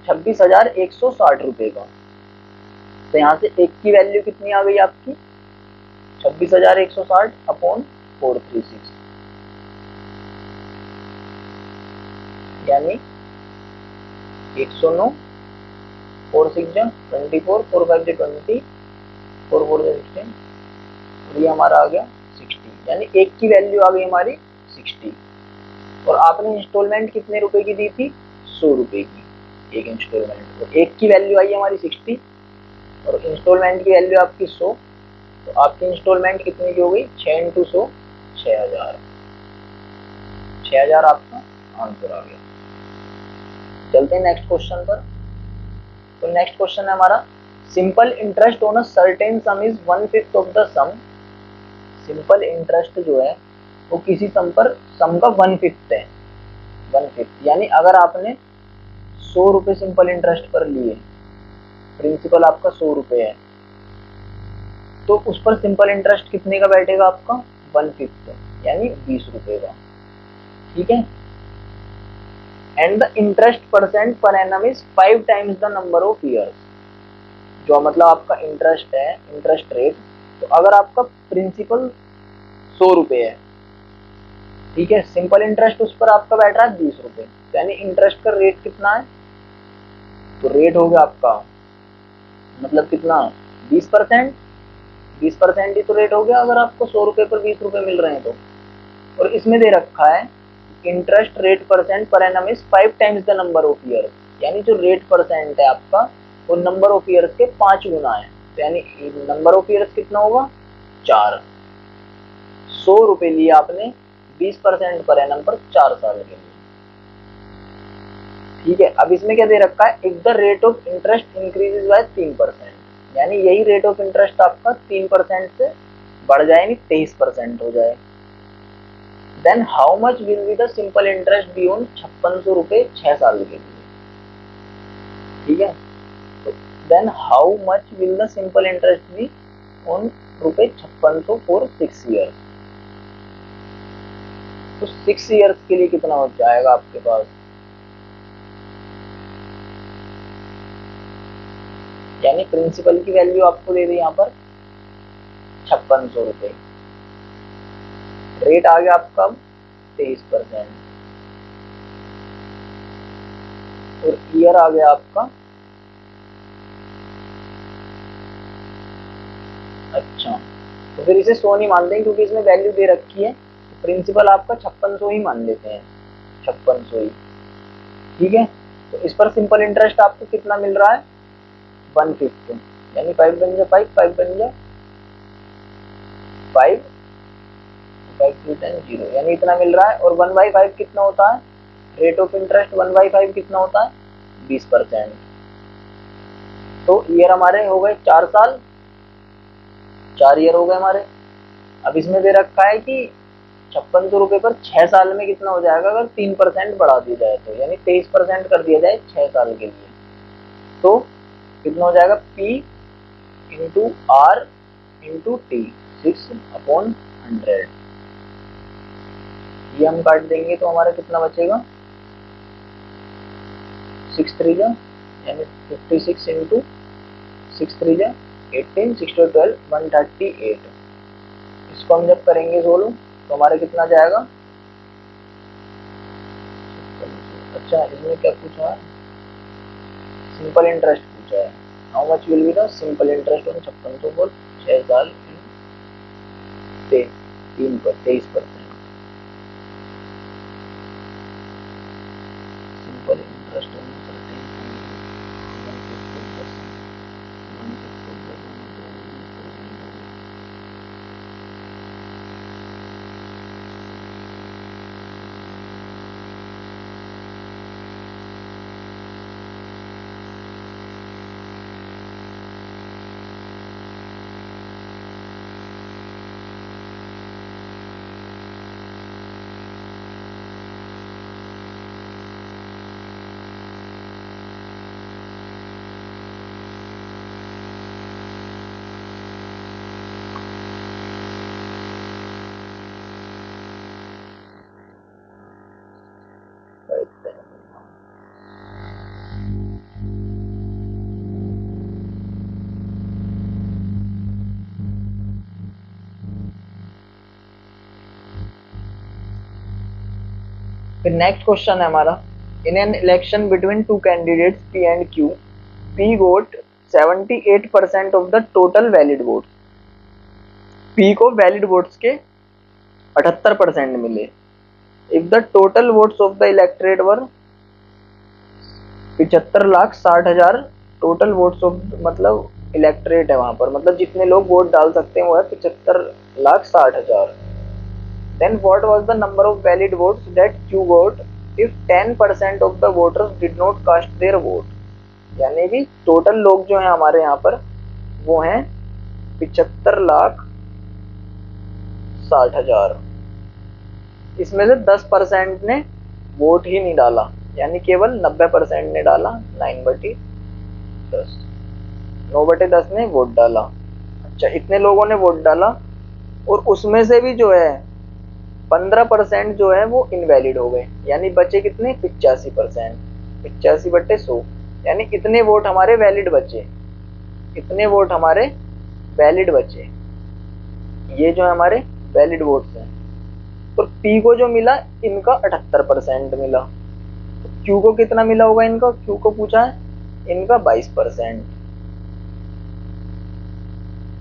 26,160 रुपये का। तो यहाँ से एक की वैल्यू कितनी आ गई आपकी 26,160 अपॉन 436, यानी 109, 4 6 24, 4 5 20, 4 4 16, और ये हमारा आ गया 60, यानी एक की वैल्यू आ गई हमारी 60। और आपने इंस्टॉलमेंट कितने रुपए की दी थी 100 रुपये की एक इंस्टॉलमेंट, और एक की वैल्यू आई हमारी 60 और इंस्टॉलमेंट की वैल्यू आपकी 100, तो आपकी इंस्टॉलमेंट कितने की हो गई 6 × 100 6000, 6000 आपका आंसर आ गया। चलते हैं नेक्स्ट क्वेश्चन पर। तो नेक्स्ट क्वेश्चन है हमारा simple interest on a certain sum is 1/5 of the sum. Simple interest जो है वो किसी सम का 1/5 है, 1/5, यानी अगर आपने 100 रुपये सिंपल इंटरेस्ट पर लिए, प्रिंसिपल आपका 100 रुपये है, तो उस पर सिंपल इंटरेस्ट कितने का बैठेगा आपका 1/5, यानी 20 रुपये का, ठीक है। And the interest percent per annum is 5 times the number of years. जो मतलब आपका इंटरेस्ट है, इंटरेस्ट रेट, तो अगर आपका प्रिंसिपल 100 रुपये है ठीक है, सिंपल इंटरेस्ट उस पर आपका बैठ रहा है 20 रुपए, यानी इंटरेस्ट का रेट कितना है, तो रेट हो गया आपका मतलब कितना 20%। 20% ही तो रेट हो गया अगर आपको 100 रुपए पर 20 रुपए मिल रहे हैं तो। और इसमें दे रखा है interest rate percent per annum is 5 times the number of year, यानी जो रेट परसेंट है आपका वो नंबर ऑफ ईयर्स के 5 गुना है, तो यानी नंबर ऑफ ईयर्स कितना होगा 4। 100 रुपए लिए आपने 20% पर एनम पर 4 साल के लिए। ठीक है, अब इसमें क्या दे रखा है, if the rate of interest increases by 3%, यानी यही रेट ऑफ इंटरेस्ट आपका 3% से बढ़ जाए यानी 23% हो जाए, then how much will be the simple interest be on 5600 रुपए 6 साल के लिए। ठीक है, तो then how much will the simple interest be on rupaye 5600 for 6 years, तो 6 ईयर्स के लिए कितना हो जाएगा आपके पास, यानी प्रिंसिपल की वैल्यू आपको दे दी यहाँ पर 5600 रुपए, रेट आ गया आपका 23%, और ईयर आ गया आपका, अच्छा तो फिर इसे 100 नहीं मानते हैं क्योंकि इसमें वैल्यू दे रखी है, तो प्रिंसिपल आपका 5600 ही मान लेते हैं, 5600 ही। ठीक है, तो इस पर सिंपल इंटरेस्ट आपको कितना मिल रहा है 150, यानी 5 बन जाए 5, 5 बन जाए 5, 5 टू 10 0, यानी इतना मिल रहा है। और 1/5 कितना होता है, रेट ऑफ इंटरेस्ट 1/5 कितना होता है 20%, तो ईयर हमारे हो गए 4 साल, 4 ईयर हो गए हमारे। अब इसमें दे रखा है कि 5600 रुपए पर 6 साल में कितना हो जाएगा अगर 3% बढ़ा दिया जाए तो, यानी 23% कर दिया जाए 6 साल के लिए, तो कितना हो जाएगा P into R into T 6/100, ये हम काट देंगे तो हमारा कितना बचेगा 6 3 जा यानी 56 इंटू 6 3 जा 18, 6 to 12 138, इसको हम जब करेंगे सोल्व तो हमारा कितना जाएगा, अच्छा इसमें क्या पूछा है, सिंपल इंटरेस्ट पूछा है, how much will be the simple interest on 5600 for 6 साल पे 23%, सिंपल इंटरेस्ट ऑन 13%। फिर नेक्स्ट क्वेश्चन है हमारा, in an election between two candidates P and Q, P got 78% of the total valid votes, P को वैलिड वोट्स के 78% मिले, if the total votes of the electorate were 75,60,000, total votes of मतलब इलेक्टोरेट है वहां पर, मतलब जितने लोग वोट डाल सकते हैं वो है 75,60,000, then what was the number of valid votes that Q got if 10% of the voters did not cast their vote, यानी कि टोटल लोग जो हैं हमारे यहाँ पर वो हैं 75,60,000, इसमें से 10% ने वोट ही नहीं डाला, यानी केवल 90% ने डाला, 9/10, 9/10 ने वोट डाला। अच्छा इतने लोगों ने वोट डाला और उसमें से भी जो है 15% जो है वो इनवैलिड हो गए, यानी बचे कितने 85%, 85/100, यानी इतने वोट हमारे वैलिड बचे, इतने वोट हमारे वैलिड बचे, ये जो हमारे वैलिड वोट्स हैं। और पी को जो मिला इनका 78% मिला। तो क्यू को कितना मिला होगा इनका, क्यू को पूछा है इनका 22%।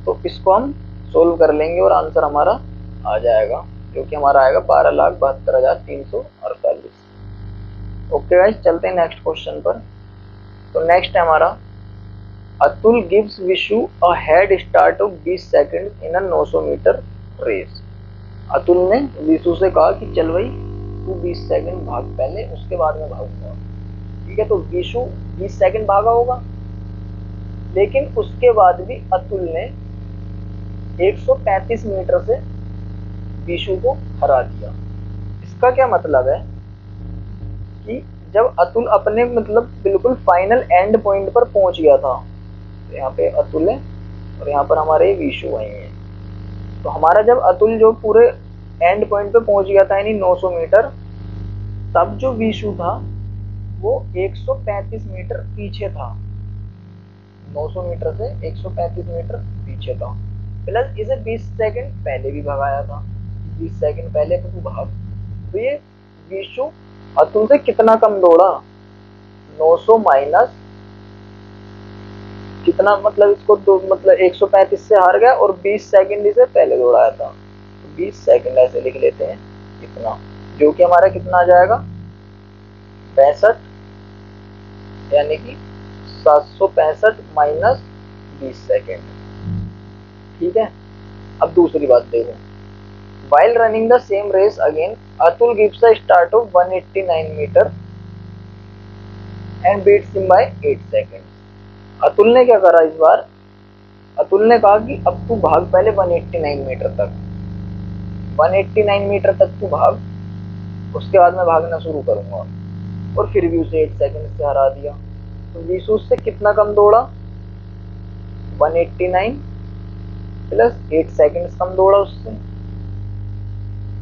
तो इसको हम सोल्व कर लेंगे और आंसर हमारा आ जाएगा, जो कि हमारा आएगा 12,72,348। ओके गाइस, चलते हैं नेक्स्ट क्वेश्चन पर। तो नेक्स्ट है हमारा, Atul gives Vishu a head start of 20 second in a 900 metre race. Atul ने विशु से कहा कि चल भाई तू 20 सेकंड भाग पहले, उसके बाद में भागूंगा। ठीक है, तो विशु 20 सेकंड भागा होगा, लेकिन उसके बाद भी अतुल ने 135 मीटर से विशु को हरा दिया। इसका क्या मतलब है कि जब अतुल अपने मतलब बिल्कुल फाइनल एंड पॉइंट पर पहुंच गया था, तो यहाँ पे अतुल है और यहाँ पर हमारे विशु वही है। तो हमारा जब अतुल जो पूरे एंड पॉइंट पे पहुंच गया था यानी 900 मीटर, तब जो विशु था वो 135 मीटर पीछे था। 900 मीटर से 135 मीटर पीछे था, प्लस इसे 20 सेकंड पहले भी भगाया था। 20 सेकंड पहले तो तू भाग। तो ये विशु अतुल से कितना कम दौड़ा, 900 माइनस कितना, मतलब इसको दो, मतलब 135 से हार गया और 20 सेकंड इसे पहले दौड़ाया था। तो 20 सेकंड ऐसे लिख लेते हैं इतना, जो कि हमारा कितना आ जाएगा 65, यानी कि 765 माइनस 20 सेकंड। ठीक है, अब दूसरी बात देखो, while running the same race again Atul gives a start of 189 meter and beats him by 8 seconds। Atul ने क्या करा इस बार, अतुल ने कहा कि अब तू भाग पहले 189 मीटर तक, 189 मीटर तक तू भाग, उसके बाद मैं भागना शुरू करूंगा। और फिर भी उसे 8 सेकंड से हरा दिया। तो विशु उससे कितना कम दौड़ा, 189 प्लस 8 सेकंड कम दौड़ा उससे।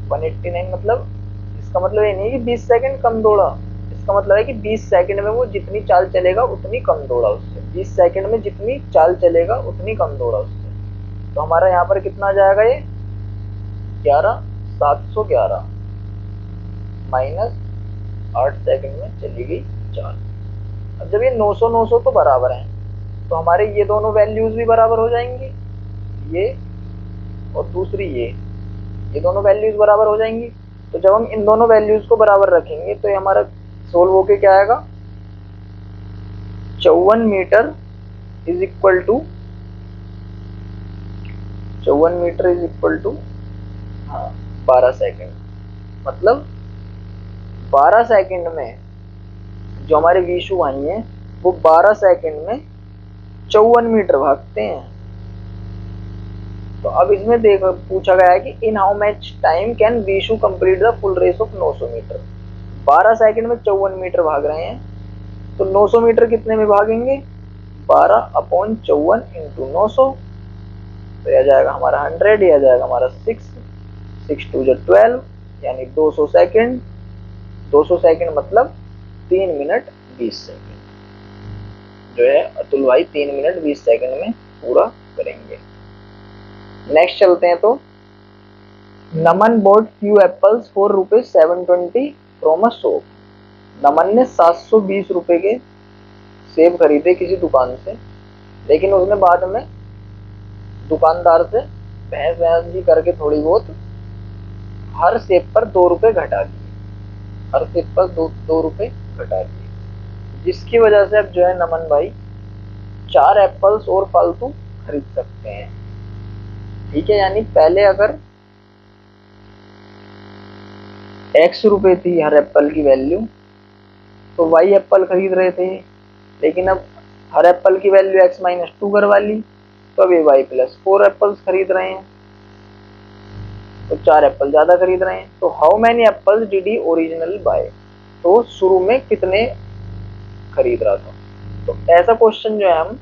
189 मतलब, इसका मतलब ये नहीं कि 20 सेकंड कम दौड़ा, इसका मतलब है कि 20 सेकंड में वो जितनी चाल चलेगा उतनी कम दौड़ा उससे। 20 सेकंड में जितनी चाल चलेगा उतनी कम दौड़ा उससे। तो हमारा यहाँ पर कितना आ जाएगा, ये 711 माइनस 8 सेकंड में चली गई चाल। अब जब ये 900 900 तो बराबर हैं, तो हमारे ये दोनों वैल्यूज भी बराबर हो जाएंगी, ये और दूसरी ये दोनों वैल्यूज बराबर हो जाएंगी। तो जब हम इन दोनों वैल्यूज को बराबर रखेंगे तो ये हमारा सोल्व होके क्या आएगा, 54 metre is equal to 12 second. मतलब 12 सेकंड में जो हमारे विशु भाई हैं वो 12 सेकंड में 54 मीटर भागते हैं। तो अब इसमें देखो पूछा गया है कि in how much time can Vishu complete the full race of 900 metre. 12 second में 54 मीटर भाग रहे हैं, तो 900 मीटर कितने में भागेंगे, 12/54 इंटू 900, तो यह जाएगा हमारा 100, यह जाएगा हमारा 6 2 12, यानी 200 सेकंड। 200 सेकंड मतलब 3 मिनट 20 सेकंड जो है अतुल भाई 3 मिनट 20 सेकंड में पूरा करेंगे। नेक्स्ट चलते हैं। तो Naman bought few apples for ₹720 from a shop. Naman ने 720 रुपए के सेब खरीदे किसी दुकान से, लेकिन उसने बाद में दुकानदार से बहस जी करके थोड़ी बहुत हर सेब पर 2 रुपए घटा दिए, हर सेब पर दो रुपए घटा दिए, जिसकी वजह से अब जो है नमन भाई 4 एप्पल्स और फालतू खरीद सकते हैं। ठीक है, यानी पहले अगर x रुपए थी हर एप्पल की वैल्यू, तो y एप्पल खरीद रहे थे, लेकिन अब हर एप्पल की वैल्यू x-2 करवा ली, तो अब ये y+4 एप्पल्स खरीद रहे हैं, तो 4 एप्पल ज्यादा खरीद रहे हैं। तो how many apples did he originally buy, तो शुरू में कितने खरीद रहा था। तो ऐसा क्वेश्चन जो है हम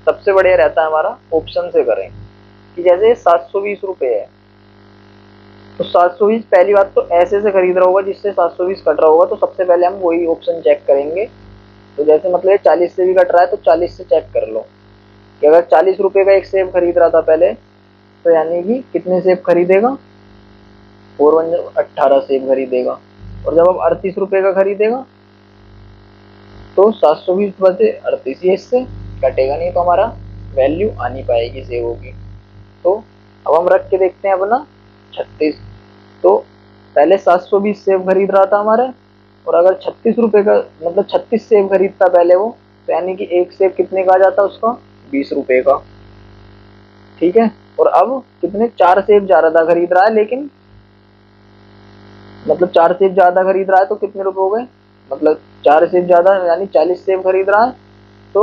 सबसे बढ़िया रहता है हमारा ऑप्शन से करें, कि जैसे 720 रुपए है, तो 720 पहली बात तो ऐसे से खरीद रहा होगा जिससे 720 कट रहा होगा, तो सबसे पहले हम वही ऑप्शन चेक करेंगे। तो जैसे मतलब 40 से भी कट रहा है तो 40 से चेक कर लो कि अगर 40 रुपए का एक सेब खरीद रहा था पहले, तो यानी कि कितने सेब खरीदेगा, 4 वन 18 सेब खरीदेगा, और जब अब 38 रुपए का खरीदेगा तो 720 बचे 38, ये इससे कटेगा नहीं, तो हमारा वैल्यू आ नहीं पाएगी सेबों की। तो अब हम रख के देखते हैं अपना 36। तो पहले 720 सेब खरीद रहा था हमारा, और अगर 36 रुपए का मतलब 36 सेब खरीदता पहले वो, तो यानी कि एक सेब कितने का आ जाता उसका, 20 रुपए का। ठीक है, और अब कितने, 4 सेब ज्यादा खरीद रहा है, लेकिन मतलब 4 सेब ज्यादा खरीद रहा है तो कितने रुपए हो गए, मतलब 4 सेब ज्यादा यानी 40 सेब खरीद रहा है, तो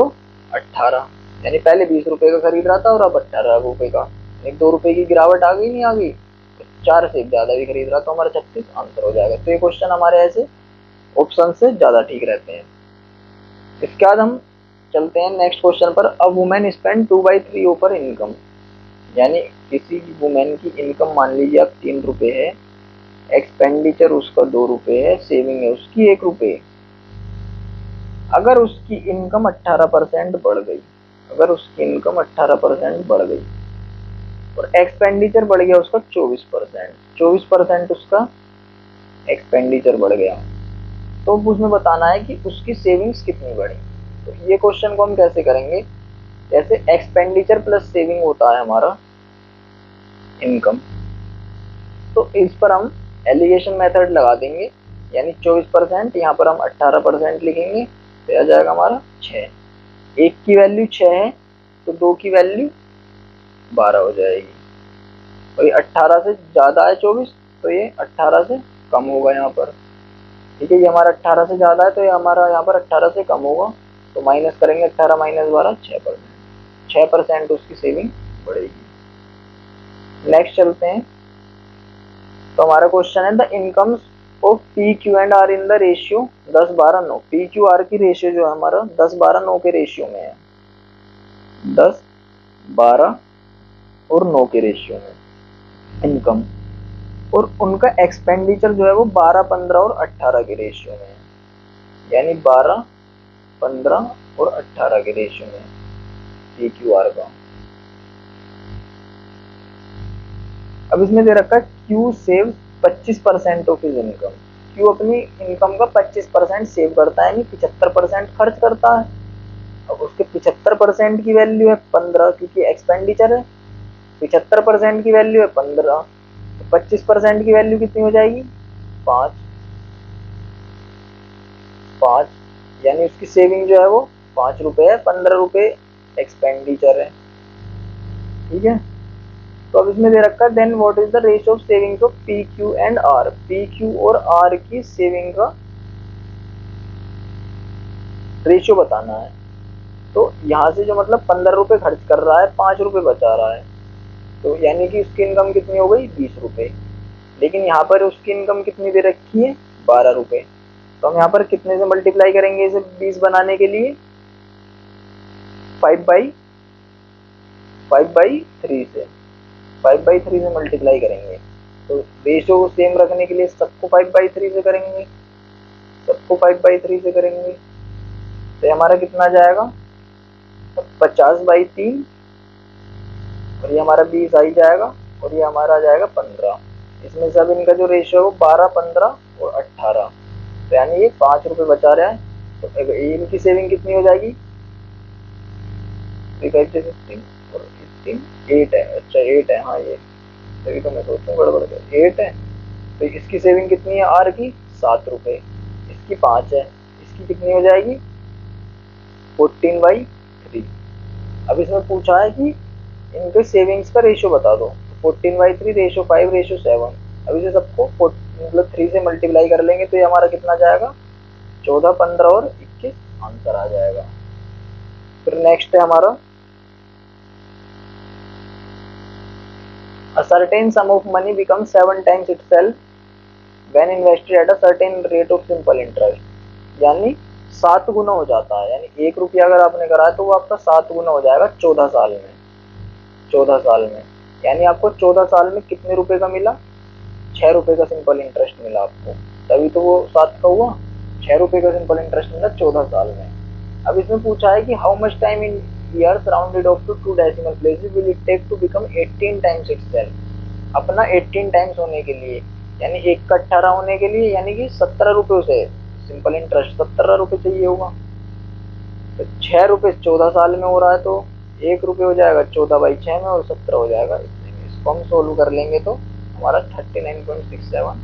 18, यानी पहले 20 रुपए का खरीद रहा था और अब 18 रुपए का, एक 2 रुपए की गिरावट आ गई, नहीं आ गई, तो 4 सेब ज्यादा भी खरीद रहा, तो हमारा 36 आंसर हो जाएगा। तो ये क्वेश्चन हमारे ऐसे ऑप्शन से ज्यादा ठीक रहते हैं। इसके बाद हम चलते हैं नेक्स्ट क्वेश्चन पर। A women spend 2/3 over income, यानी किसी वुमेन की इनकम मान लीजिए अब 3 रुपए है, एक्सपेंडिचर उसका 2 रुपए है, सेविंग है उसकी 1 रुपए। अगर उसकी इनकम 18% बढ़ गई, अगर उसकी इनकम 18% बढ़ गई और एक्सपेंडिचर बढ़ गया उसका 24%, 24% उसका एक्सपेंडिचर बढ़ गया, तो उसमें बताना है कि उसकी सेविंग्स कितनी बढ़ी। तो ये क्वेश्चन को हम कैसे करेंगे, जैसे एक्सपेंडिचर प्लस सेविंग होता है हमारा इनकम, तो इस पर हम एलिगेशन मेथड लगा देंगे, यानी 24%, यहाँ पर हम 18% लिखेंगे, तो आ जाएगा हमारा 6। एक की वैल्यू 6 है तो 2 की वैल्यू 12 हो जाएगी, और ये 18 से ज़्यादा है 24, तो ये 18 से कम होगा यहाँ पर। ठीक है, ये हमारा 18 से ज़्यादा है तो ये हमारा यहाँ पर 18 से कम होगा, तो माइनस करेंगे 18 माइनस 12, 6%, 6% उसकी सेविंग बढ़ेगी। नेक्स्ट चलते हैं। तो हमारा क्वेश्चन है the incomes of P Q and R in the ratio 10-12-9। P Q R की रेशियो जो है हमारा 10-12-9 के रेशियो में है, 10-12 और 9 के रेशियो में इनकम, और उनका एक्सपेंडिचर जो है वो 12-15 और 18 के रेशियो में है, यानी 12-15 और 18 के रेशियो में पी क्यू आर का। अब इसमें दे रखा है Q save 25% of his income. Q अपनी इनकम का 25% सेव करता है, यानी 75% खर्च करता है। अब उसके 75% की वैल्यू है 15, क्योंकि एक्सपेंडिचर है, 75% की वैल्यू है 15, तो 25% की वैल्यू कितनी हो जाएगी, 5, 5, यानी उसकी सेविंग जो है वो 5 रुपए है, 15 रुपए एक्सपेंडिचर है। ठीक है, तो अब इसमें दे रखा है then what is the ratio of savings of P Q and R. P Q और आर की सेविंग का रेशियो बताना है। तो यहाँ से जो मतलब 15 रुपए खर्च कर रहा है, 5 रुपए बचा रहा है, तो यानी कि उसकी इनकम कितनी हो गई, 20 रुपए। लेकिन यहाँ पर उसकी इनकम कितनी दे रखी है, 12 रुपए। तो हम यहाँ पर कितने से मल्टीप्लाई करेंगे इसे 20 बनाने के लिए, 5/3 से, 5/3 से मल्टीप्लाई करेंगे। तो रेशियो को सेम रखने के लिए सबको 5/3 से करेंगे, सबको 5/3 से करेंगे, तो हमारा कितना जाएगा, 50/3, और ये हमारा 20 आ ही जाएगा, और ये हमारा आ जाएगा 15। इसमें से अब इनका जो रेशियो है वो 12, 15 और 18, तो यानी ये 5 रुपए बचा रहा है। तो इनकी सेविंग कितनी हो जाएगी, 3 और 15, 8 है, अच्छा 8 है, हाँ ये तभी तो मैं सोचूं गड़बड़ कर, 8 है। तो इसकी सेविंग कितनी है आर की, 7 रुपए, इसकी 5 है, इसकी कितनी हो जाएगी, 14/3। अब इसमें पूछा है कि इनके सेविंग्स का रेशियो बता दो, तो 14/3 रेशियो 5 रेशियो 7। अब इसे सबको मतलब 3 से मल्टीप्लाई कर लेंगे, तो ये हमारा कितना जाएगा, 14, 15 और 21 आंसर आ जाएगा। फिर नेक्स्ट है हमारा a certain sum of money becomes 7 times itself when invested at a certain rate of simple interest, यानी 7 गुना हो जाता है, यानी 1 रुपया अगर आपने करा है तो वो आपका 7 गुना हो जाएगा 14 साल में, 14 साल में। यानी आपको 14 साल में कितने रुपए का मिला, 6 रुपए का सिंपल इंटरेस्ट मिला आपको, तभी तो वो 7 का हुआ, 6 रुपए का सिंपल इंटरेस्ट मिला 14 साल में। अब इसमें पूछा है कि how much time in years rounded off to 2 decimal places will it take to become 18 times itself। अपना 18 टाइम्स होने के लिए यानी 1 का 18 होने के लिए यानी कि 17 रुपये उसे सिंपल इंटरेस्ट 17 रुपये चाहिए होगा। तो 6 रुपये 14 साल में हो रहा है, तो 1 रुपये हो जाएगा 14/6 में और 17 हो जाएगा इतने में। इसको हम सोल्व कर लेंगे तो हमारा 39.67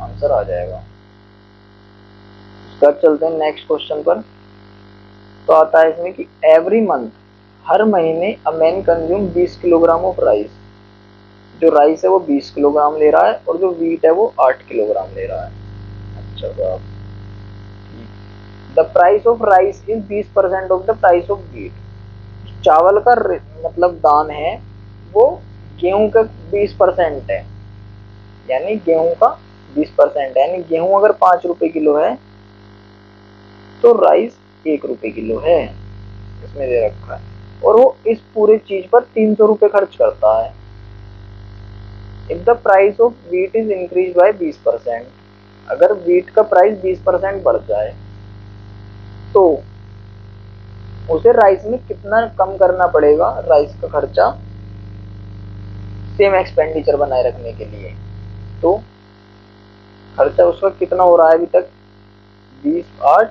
आंसर आ जाएगा। उसके बाद चलते हैं नेक्स्ट क्वेश्चन पर। तो आता है इसमें कि एवरी मंथ, हर महीने a man consume 20 kilogram of rice. जो राइस है वो 20 किलोग्राम ले रहा है और जो वीट है वो 8 किलोग्राम ले रहा है। अच्छा बात, the price of rice is 20% of the price of wheat. चावल का मतलब दाम है वो गेहूं का 20% है, यानी गेहूं का 20% है, यानी गेहूं अगर 5 रुपए किलो है तो राइस 1 रुपए किलो है, इसमें दे रखा है। और वो इस पूरे चीज पर 300 रुपए खर्च करता है। If the price of wheat is increase by 20%, अगर वीट का प्राइस 20% बढ़ जाए तो उसे राइस में कितना कम करना पड़ेगा, राइस का खर्चा सेम एक्सपेंडिचर बनाए रखने के लिए। तो खर्चा उसका कितना हो रहा है अभी तक, 20/8,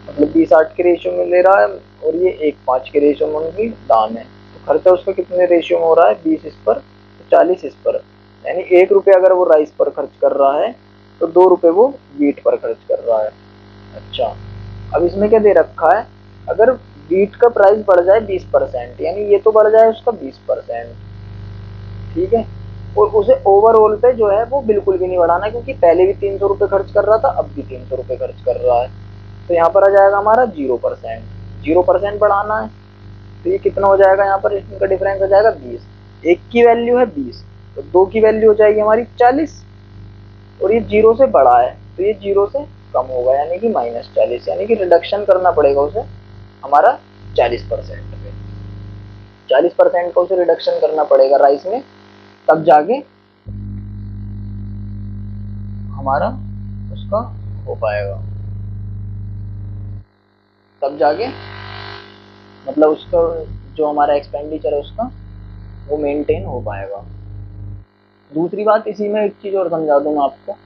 मतलब 20/8 के रेशियो में ले रहा है और ये 1/5 के रेशियो में उनकी दाम है। तो खर्चा उसका कितने रेशियो में हो रहा है, 20 इस पर 40 इस पर, यानी 1 रुपये अगर वो राइस पर खर्च कर रहा है तो 2 रुपये वो वीट पर खर्च कर रहा है। अच्छा, अब इसमें क्या दे रखा है, अगर वीट का प्राइस बढ़ जाए 20%, यानी ये तो बढ़ जाए उसका 20%, ठीक है, और उसे ओवरऑल पे जो है वो बिल्कुल भी नहीं बढ़ाना, क्योंकि पहले भी 300 रुपये खर्च कर रहा था, अब भी 300 रुपये खर्च कर रहा है। तो यहाँ पर आ जाएगा हमारा 0%, 0% बढ़ाना है। तो ये कितना हो जाएगा, यहाँ पर इनका डिफरेंस हो जाएगा 20। एक की वैल्यू है 20 तो दो की वैल्यू हो जाएगी हमारी 40, और ये 0 से बड़ा है तो ये 0 से कम होगा, यानी कि -40, यानी कि रिडक्शन करना पड़ेगा उसे हमारा 40% पे। 40% का उसे रिडक्शन करना पड़ेगा राइस में, तब जाके हमारा उसका हो पाएगा, तब जाके मतलब उसका जो हमारा एक्सपेंडिचर है उसका वो मेंटेन हो पाएगा। दूसरी बात, इसी में एक चीज और समझा दूं मैं आपको।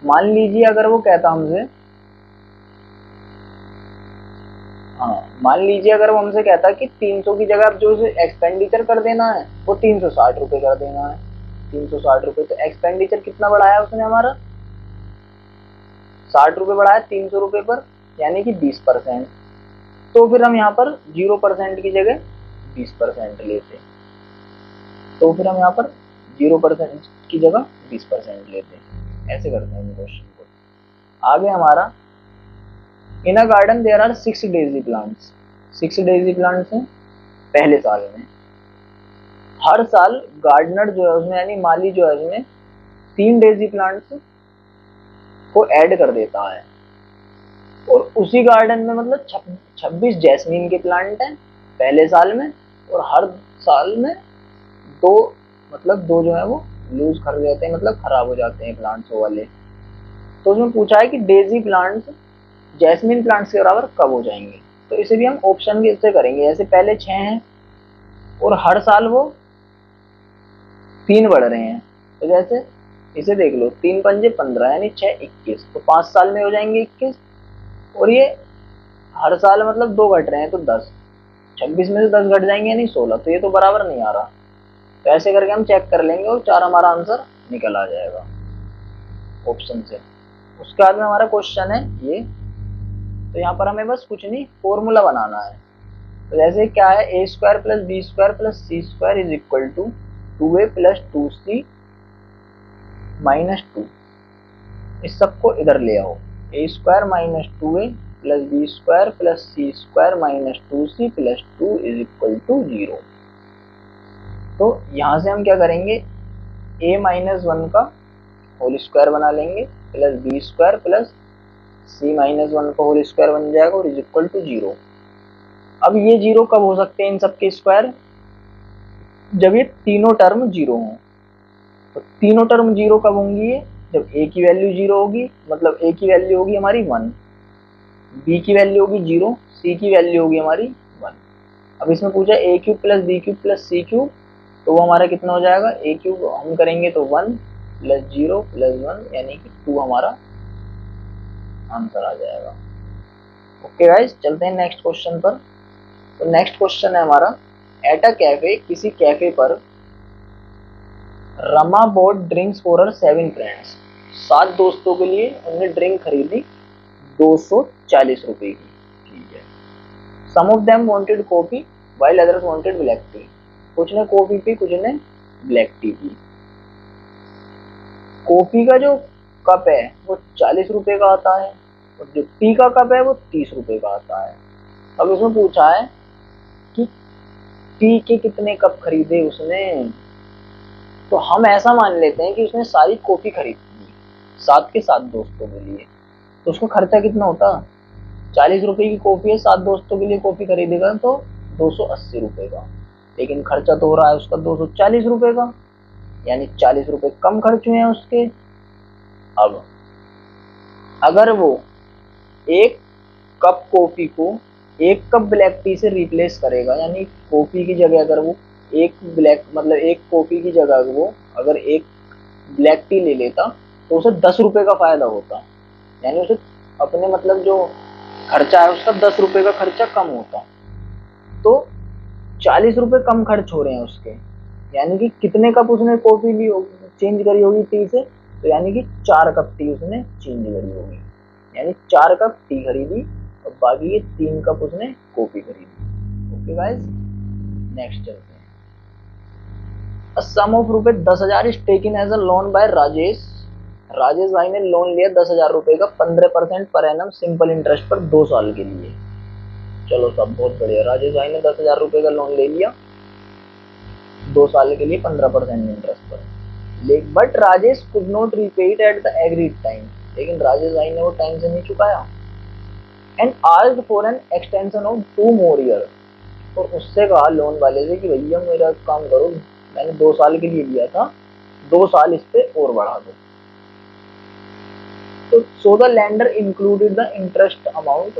मान लीजिए अगर वो कहता हमसे, हाँ मान लीजिए अगर वो हमसे कहता कि 300 की जगह जो एक्सपेंडिचर कर देना है वो 360 रुपये कर देना है, 360 रुपये, तो एक्सपेंडिचर कितना बढ़ाया उसने हमारा, 60 रुपये बढ़ाया 300 रुपये पर, यानी कि 20%। तो फिर हम यहाँ पर 0% की जगह 20% लेते, तो फिर हम यहाँ पर 0% की जगह 20% लेते हैं, ऐसे करते हैं क्वेश्चन को। आगे हमारा, in a garden there are 6 daisy plants, 6 daisy plants हैं पहले साल में। हर साल गार्डनर जो है उसमें, यानी माली जो है उसमें 3 डेजी प्लांट्स को ऐड कर देता है, और उसी गार्डन में मतलब 26 जैस्मीन के प्लांट हैं पहले साल में, और हर साल में दो, मतलब दो जो है वो लूज कर जाते हैं, मतलब खराब हो जाते हैं प्लांट्स वाले। तो उसमें पूछा है कि डेजी प्लांट्स जैस्मिन प्लांट्स के बराबर कब हो जाएंगे। तो इसे भी हम ऑप्शन के से करेंगे, जैसे पहले 6 हैं और हर साल वो 3 बढ़ रहे हैं, तो जैसे इसे देख लो, 3 पंजे 15 यानी 6 21, तो 5 साल में हो जाएंगे 21, और ये हर साल मतलब 2 घट रहे हैं तो 10, 26 में से 10 घट जाएंगे यानी 16, तो ये तो बराबर नहीं आ रहा। तो ऐसे करके हम चेक कर लेंगे और 4 हमारा आंसर निकल आ जाएगा ऑप्शन से। उसके बाद में हमारा क्वेश्चन है ये, तो यहाँ पर हमें बस कुछ नहीं, फॉर्मूला बनाना है। तो जैसे क्या है, A square plus B square plus C square is equal to 2a plus 2c minus 2। इस सबको इधर ले आओ, A square minus 2a plus B square plus C square minus 2c plus 2 is equal to 0। तो यहाँ से हम क्या करेंगे, a माइनस 1 का होल स्क्वायर बना लेंगे प्लस बी स्क्वायर प्लस सी माइनस 1 का होल स्क्वायर बन जाएगा और इज इक्वल टू 0। अब ये 0 कब हो सकते हैं इन सबके स्क्वायर, जब ये तीनों टर्म 0 हों। तो तीनों टर्म 0 कब होंगी, ये जब a की वैल्यू 0 होगी, मतलब a की वैल्यू होगी हमारी 1, b की वैल्यू होगी 0, c की वैल्यू होगी हमारी 1। अब इसमें पूछा a cube plus B cube plus C cube, तो वो हमारा कितना हो जाएगा, a क्यूब हम करेंगे तो 1 प्लस 0 प्लस 1 यानी कि 2 हमारा आंसर आ जाएगा। ओके गाइस, चलते हैं नेक्स्ट क्वेश्चन पर। तो नेक्स्ट क्वेश्चन है हमारा, एट अ कैफे, किसी कैफे पर Rama boat drinks for her 7 friends, 7 दोस्तों के लिए उन्होंने ड्रिंक खरीदी 240 रुपए की। ठीक है। Some of them wanted coffee while others wanted black tea, कुछ ने कॉफी पी, कुछ ने ब्लैक टी पी। कॉफी का जो कप है वो 40 रुपए का आता है और जो टी का कप है वो 30 रुपए का आता है। अब उसमें पूछा है कि टी के कितने कप खरीदे उसने। तो हम ऐसा मान लेते हैं कि उसने सारी कॉफी खरीदी 7 के 7 दोस्तों के लिए, तो उसका खर्चा कितना होता, 40 रुपए की कॉफी है, 7 दोस्तों के लिए कॉफी खरीदेगा तो 280 रुपए का, लेकिन खर्चा तो हो रहा है उसका 240 रुपए का, यानी 40 रुपए कम खर्च हुए हैं उसके। अब अगर वो एक कप कॉफी को एक कप ब्लैक टी से रिप्लेस करेगा, यानी कॉफी की जगह अगर वो एक ब्लैक मतलब एक कॉफी की जगह वो अगर एक ब्लैक टी ले लेता तो उसे 10 रुपए का फायदा होता, यानी उसे अपने मतलब जो खर्चा है उसका 10 रुपए का खर्चा कम होता। तो 40 रुपए कम खर्च हो रहे हैं उसके, यानी कि कितने कप उसने कॉफी ली होगी, चेंज करी होगी टी से, तो यानी कि 4 कप टी उसने चेंज करी होगी, यानी 4 कप टी खरीदी और बाकी ये 3 कप उसने कॉफी खरीदी। ओके गाइस, नेक्स्ट चलते हैं। अ sum of rupaye 10,000 is taken as a loan by Rajesh, Rajesh भाई ने लोन लिया 10,000 रुपए का 15% पर एनम सिंपल इंटरेस्ट पर 2 साल के लिए। चलो सब बहुत बढ़िया, राजेश भाई ने 10,000 रुपए का लोन ले लिया 2 साल के लिए 15% इंटरेस्ट पर, but Rajesh could not repay it at the agreed time, लेकिन राजेश भाई ने वो टाइम से नहीं चुकाया। And asked for an extension of 2 more year, और उससे कहा लोन वाले से कि भैया मेरा काम करो, मैंने 2 साल के लिए लिया था, 2 साल इस पे और बढ़ा दो। तो so the lender included the interest amount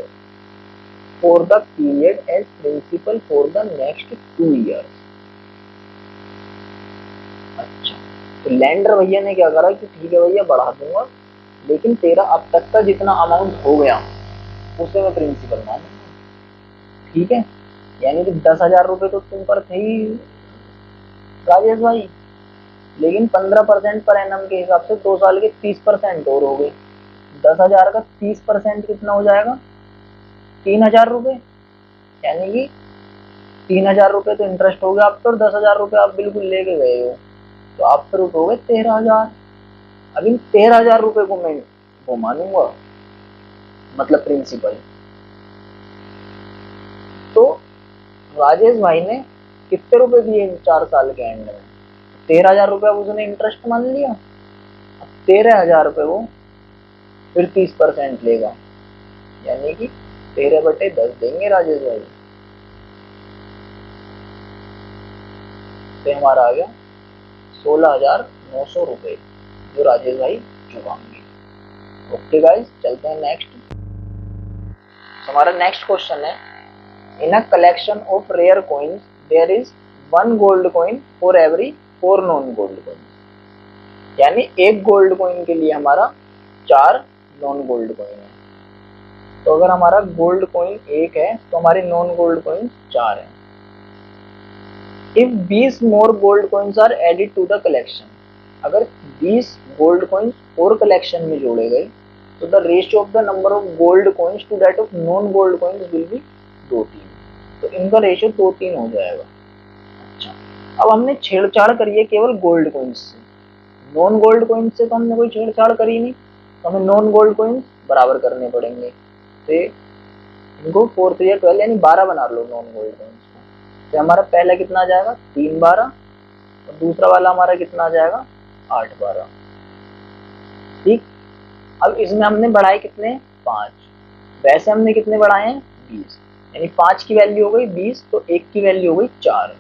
for the period as principal for the next 2 years. अच्छा, तो लैंडर भैया ने क्या करा कि ठीक है भैया बढ़ा दूंगा, लेकिन तेरा अब तक का जितना अमाउंट हो गया उसे मैं प्रिंसिपल मानूंगा। ठीक है, यानी कि 10,000 रुपए तो तुम पर थे ही राजेश भाई, लेकिन 15% पर एनम के हिसाब से 2 साल के 30% और हो गए। 10,000 का 30% कितना हो जाएगा, 3,000 रुपए, यानी कि 3,000 रुपए तो इंटरेस्ट हो गया आप पर, 10,000 रुपए आप बिल्कुल लेके गए हो, तो आप पर हो गए 13,000। अब इन 13,000 रुपए को मैं वो मानूंगा मतलब प्रिंसिपल। तो राजेश भाई ने कितने रुपए दिए 4 साल के एंड में, 13,000 रुपए उसने इंटरेस्ट मान लिया, 13,000 रुपए वो फिर 30% लेगा, यानी कि 13/10 देंगे राजेश भाई। तो हमारा आ गया 16,900 रुपए जो राजेश भाई चुकाएंगे। ओके गाइस, चलते हैं नेक्स्ट। हमारा नेक्स्ट क्वेश्चन है, in a collection of rare coins there is 1 gold coin for every 4 non gold coin, यानी एक गोल्ड कॉइन के लिए हमारा 4 नॉन गोल्ड कॉइन है। तो अगर हमारा गोल्ड कॉइन 1 है तो हमारे नॉन गोल्ड कॉइन 4 है। If 20 more gold coins are added to the collection, अगर 20 गोल्ड कॉइन्स और कलेक्शन में जोड़े गए तो the ratio of the number of gold coins to that of non gold coins will be 2:3, तो इनका रेशियो 2:3 हो जाएगा। अच्छा, अब हमने छेड़छाड़ करी है केवल गोल्ड कॉइन्स से, नॉन गोल्ड कॉइन्स से तो हमने कोई छेड़छाड़ करी नहीं, तो हमें नॉन गोल्ड कॉइन्स बराबर करने पड़ेंगे। तो इनको 4 3 12 यानी 12 बना लो नॉन गोल्ड कॉइन्स को। तो हमारा पहला कितना आ जाएगा 3 12, और दूसरा वाला हमारा कितना आ जाएगा 8 12। ठीक, अब इसमें हमने बढ़ाए कितने 5, वैसे हमने कितने बढ़ाए हैं 20, यानी 5 की वैल्यू हो गई 20, तो 1 की वैल्यू हो गई 4।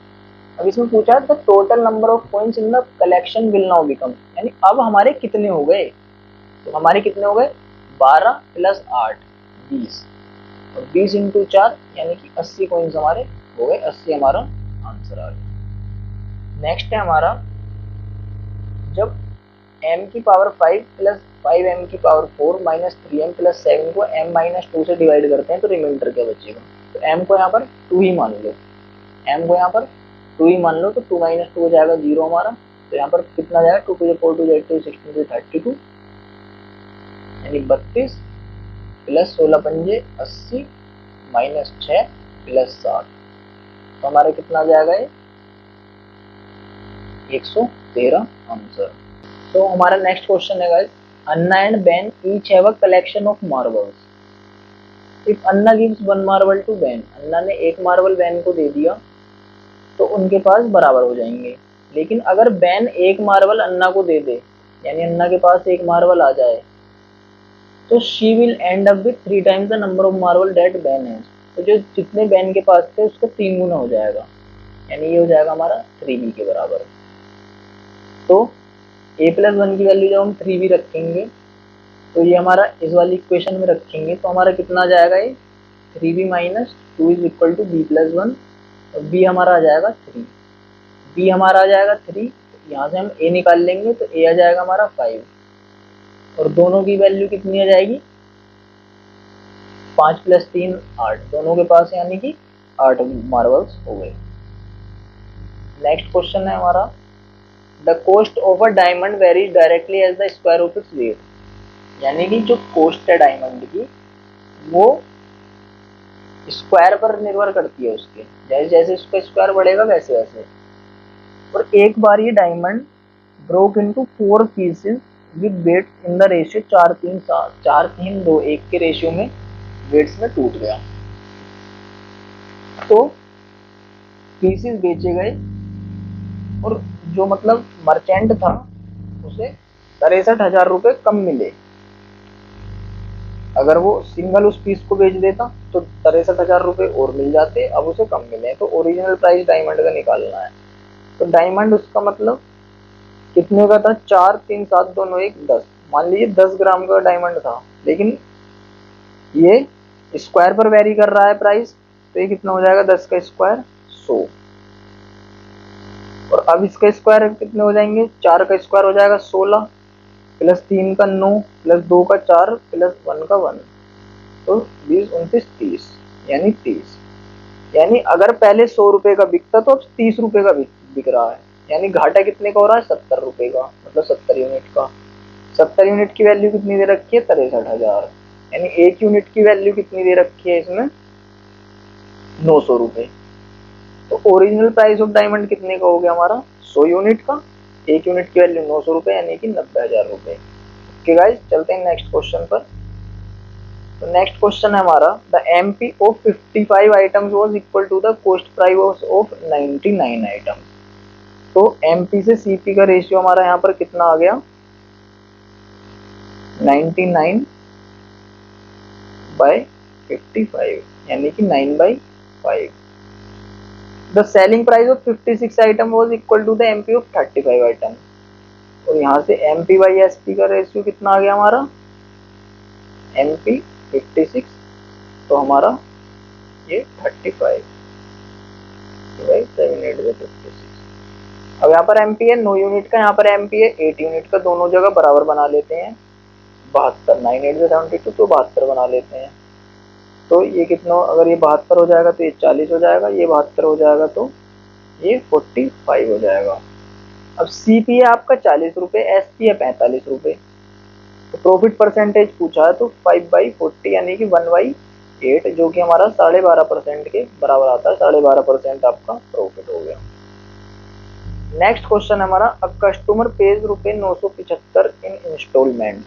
अब इसमें पूछा है the total number of coins in the collection will now become, यानी अब हमारे कितने हो गए, तो हमारे कितने हो गए 12 + 8 20, और 20 × 4 यानी कि 80 कॉइन्स हमारे हो गए, 80 हमारा आंसर आ गया। नेक्स्ट है हमारा, जब m की पावर 5 प्लस 5m की पावर 4 माइनस 3m प्लस 7 को m माइनस 2 से डिवाइड करते हैं तो रिमाइंडर क्या बचेगा। तो m को यहाँ पर 2 ही मान लो, m को यहाँ पर 2 ही मान लो, तो 2 माइनस 2 हो जाएगा 0 हमारा। तो यहाँ पर कितना जाएगा, 2 टू 4 2 8 16 2 32 यानी 32 प्लस 16 पंजे 80 माइनस 6 प्लस 7, तो हमारा कितना जाएगा ये 113 आंसर। तो हमारा नेक्स्ट क्वेश्चन है guys, Anna and Ben each have a collection of marbles. If Anna gives one marble to Ben, Anna ने एक मार्बल बेन को दे दिया तो उनके पास बराबर हो जाएंगे। लेकिन अगर बेन एक मार्बल अन्ना को दे दे, यानी अन्ना के पास एक मार्बल आ जाए, तो she will and up with 3 times the number of marble that Ben has. तो जो जितने बेन के पास थे उसका 3 गुना हो जाएगा, यानी ये हो जाएगा हमारा 3b के बराबर। तो a प्लस 1 की वैल्यू जब हम 3b रखेंगे तो ये हमारा इस वाली इक्वेशन में रखेंगे तो हमारा कितना आ जाएगा, ये 3b minus 2 is equal to b plus 1, और b हमारा आ जाएगा 3, b हमारा आ जाएगा 3, यहाँ से हम a निकाल लेंगे तो a आ जाएगा हमारा 5, और दोनों की वैल्यू कितनी आ जाएगी 5 प्लस 3 8, दोनों के पास यानी कि 8 मार्बल्स हो गए। नेक्स्ट क्वेश्चन है हमारा, the cost of a diamond varies directly as the square of its weight. यानी कि जो कोस्ट है डायमंड की वो स्क्वायर पर निर्भर करती है उसके, जैसे जैसे उसका स्क्वायर बढ़ेगा वैसे वैसे। और एक बार ये diamond broke into 4 pieces with weights in the ratio 4 3 2 1 के रेशियो में वेट्स में टूट गया। तो पीसेस बेचे गए और जो मतलब मर्चेंट था उसे 63,000 रुपये कम मिले। अगर वो सिंगल उस पीस को बेच देता तो 63,000 रुपये और मिल जाते, अब उसे कम मिले। तो ओरिजिनल प्राइस डायमंड का निकालना है। तो डायमंड उसका मतलब कितने का था, 4 3 7 2 9 1 10, मान लीजिए 10 ग्राम का डायमंड था, लेकिन ये स्क्वायर पर वेरी कर रहा है प्राइस, तो ये कितना हो जाएगा 10 का स्क्वायर 100, और अब इसका स्क्वायर कितने हो जाएंगे, 4 का स्क्वायर हो जाएगा 16 प्लस 3 का 9 प्लस 2 का 4 प्लस 1 का 1, तो 20 29 30 यानी 30। यानी अगर पहले 100 रुपए का बिकता तो अब 30 रुपए का बिक रहा है, यानी घाटा कितने का हो रहा है 70 रुपए का, मतलब 70 यूनिट का। 70 यूनिट की वैल्यू कितनी दे रखी है 63,000, यानी एक यूनिट की वैल्यू कितनी दे रखी है इसमें 900 रुपए। तो ओरिजिनल प्राइस ऑफ डायमंड कितने का हो गया हमारा 100 यूनिट का, एक यूनिट की वैल्यू 900 रुपए यानी कि 90,000 रुपए। ओके गाइस, चलते हैं नेक्स्ट क्वेश्चन पर। तो नेक्स्ट क्वेश्चन है हमारा, the MP of 55 items was equal to the cost price of 99 items. तो एमपी से सीपी का रेशियो हमारा यहाँ पर कितना आ गया 99 बाय 55, यानी कि 9/5। The selling price of 56 item was equal to the MP of 35 item. और यहाँ से एमपी बाई एसपी का रेशियो कितना आ गया हमारा एमपी 56, तो हमारा ये 35 बाई 7 8 56। अब यहाँ पर एमपी है 9 यूनिट का, यहाँ पर एमपी है 8 यूनिट का, दोनों जगह बराबर बना लेते हैं 72, 9 8 72, तो 72 बना लेते हैं। तो ये कितना, अगर ये 72 हो जाएगा तो ये 40 हो जाएगा, ये 72 हो जाएगा तो ये 45 हो जाएगा। अब सीपी है आपका 40 रुपये, एसपी है 45 रुपये। तो प्रॉफिट परसेंटेज पूछा है तो 5/40 यानी कि 1/8, जो कि हमारा 12.5% के बराबर आता है। 12.5% आपका प्रॉफिट हो गया। नेक्स्ट क्वेश्चन हमारा, अ कस्टमर पेज रुपये 975 इन इंस्टॉलमेंट।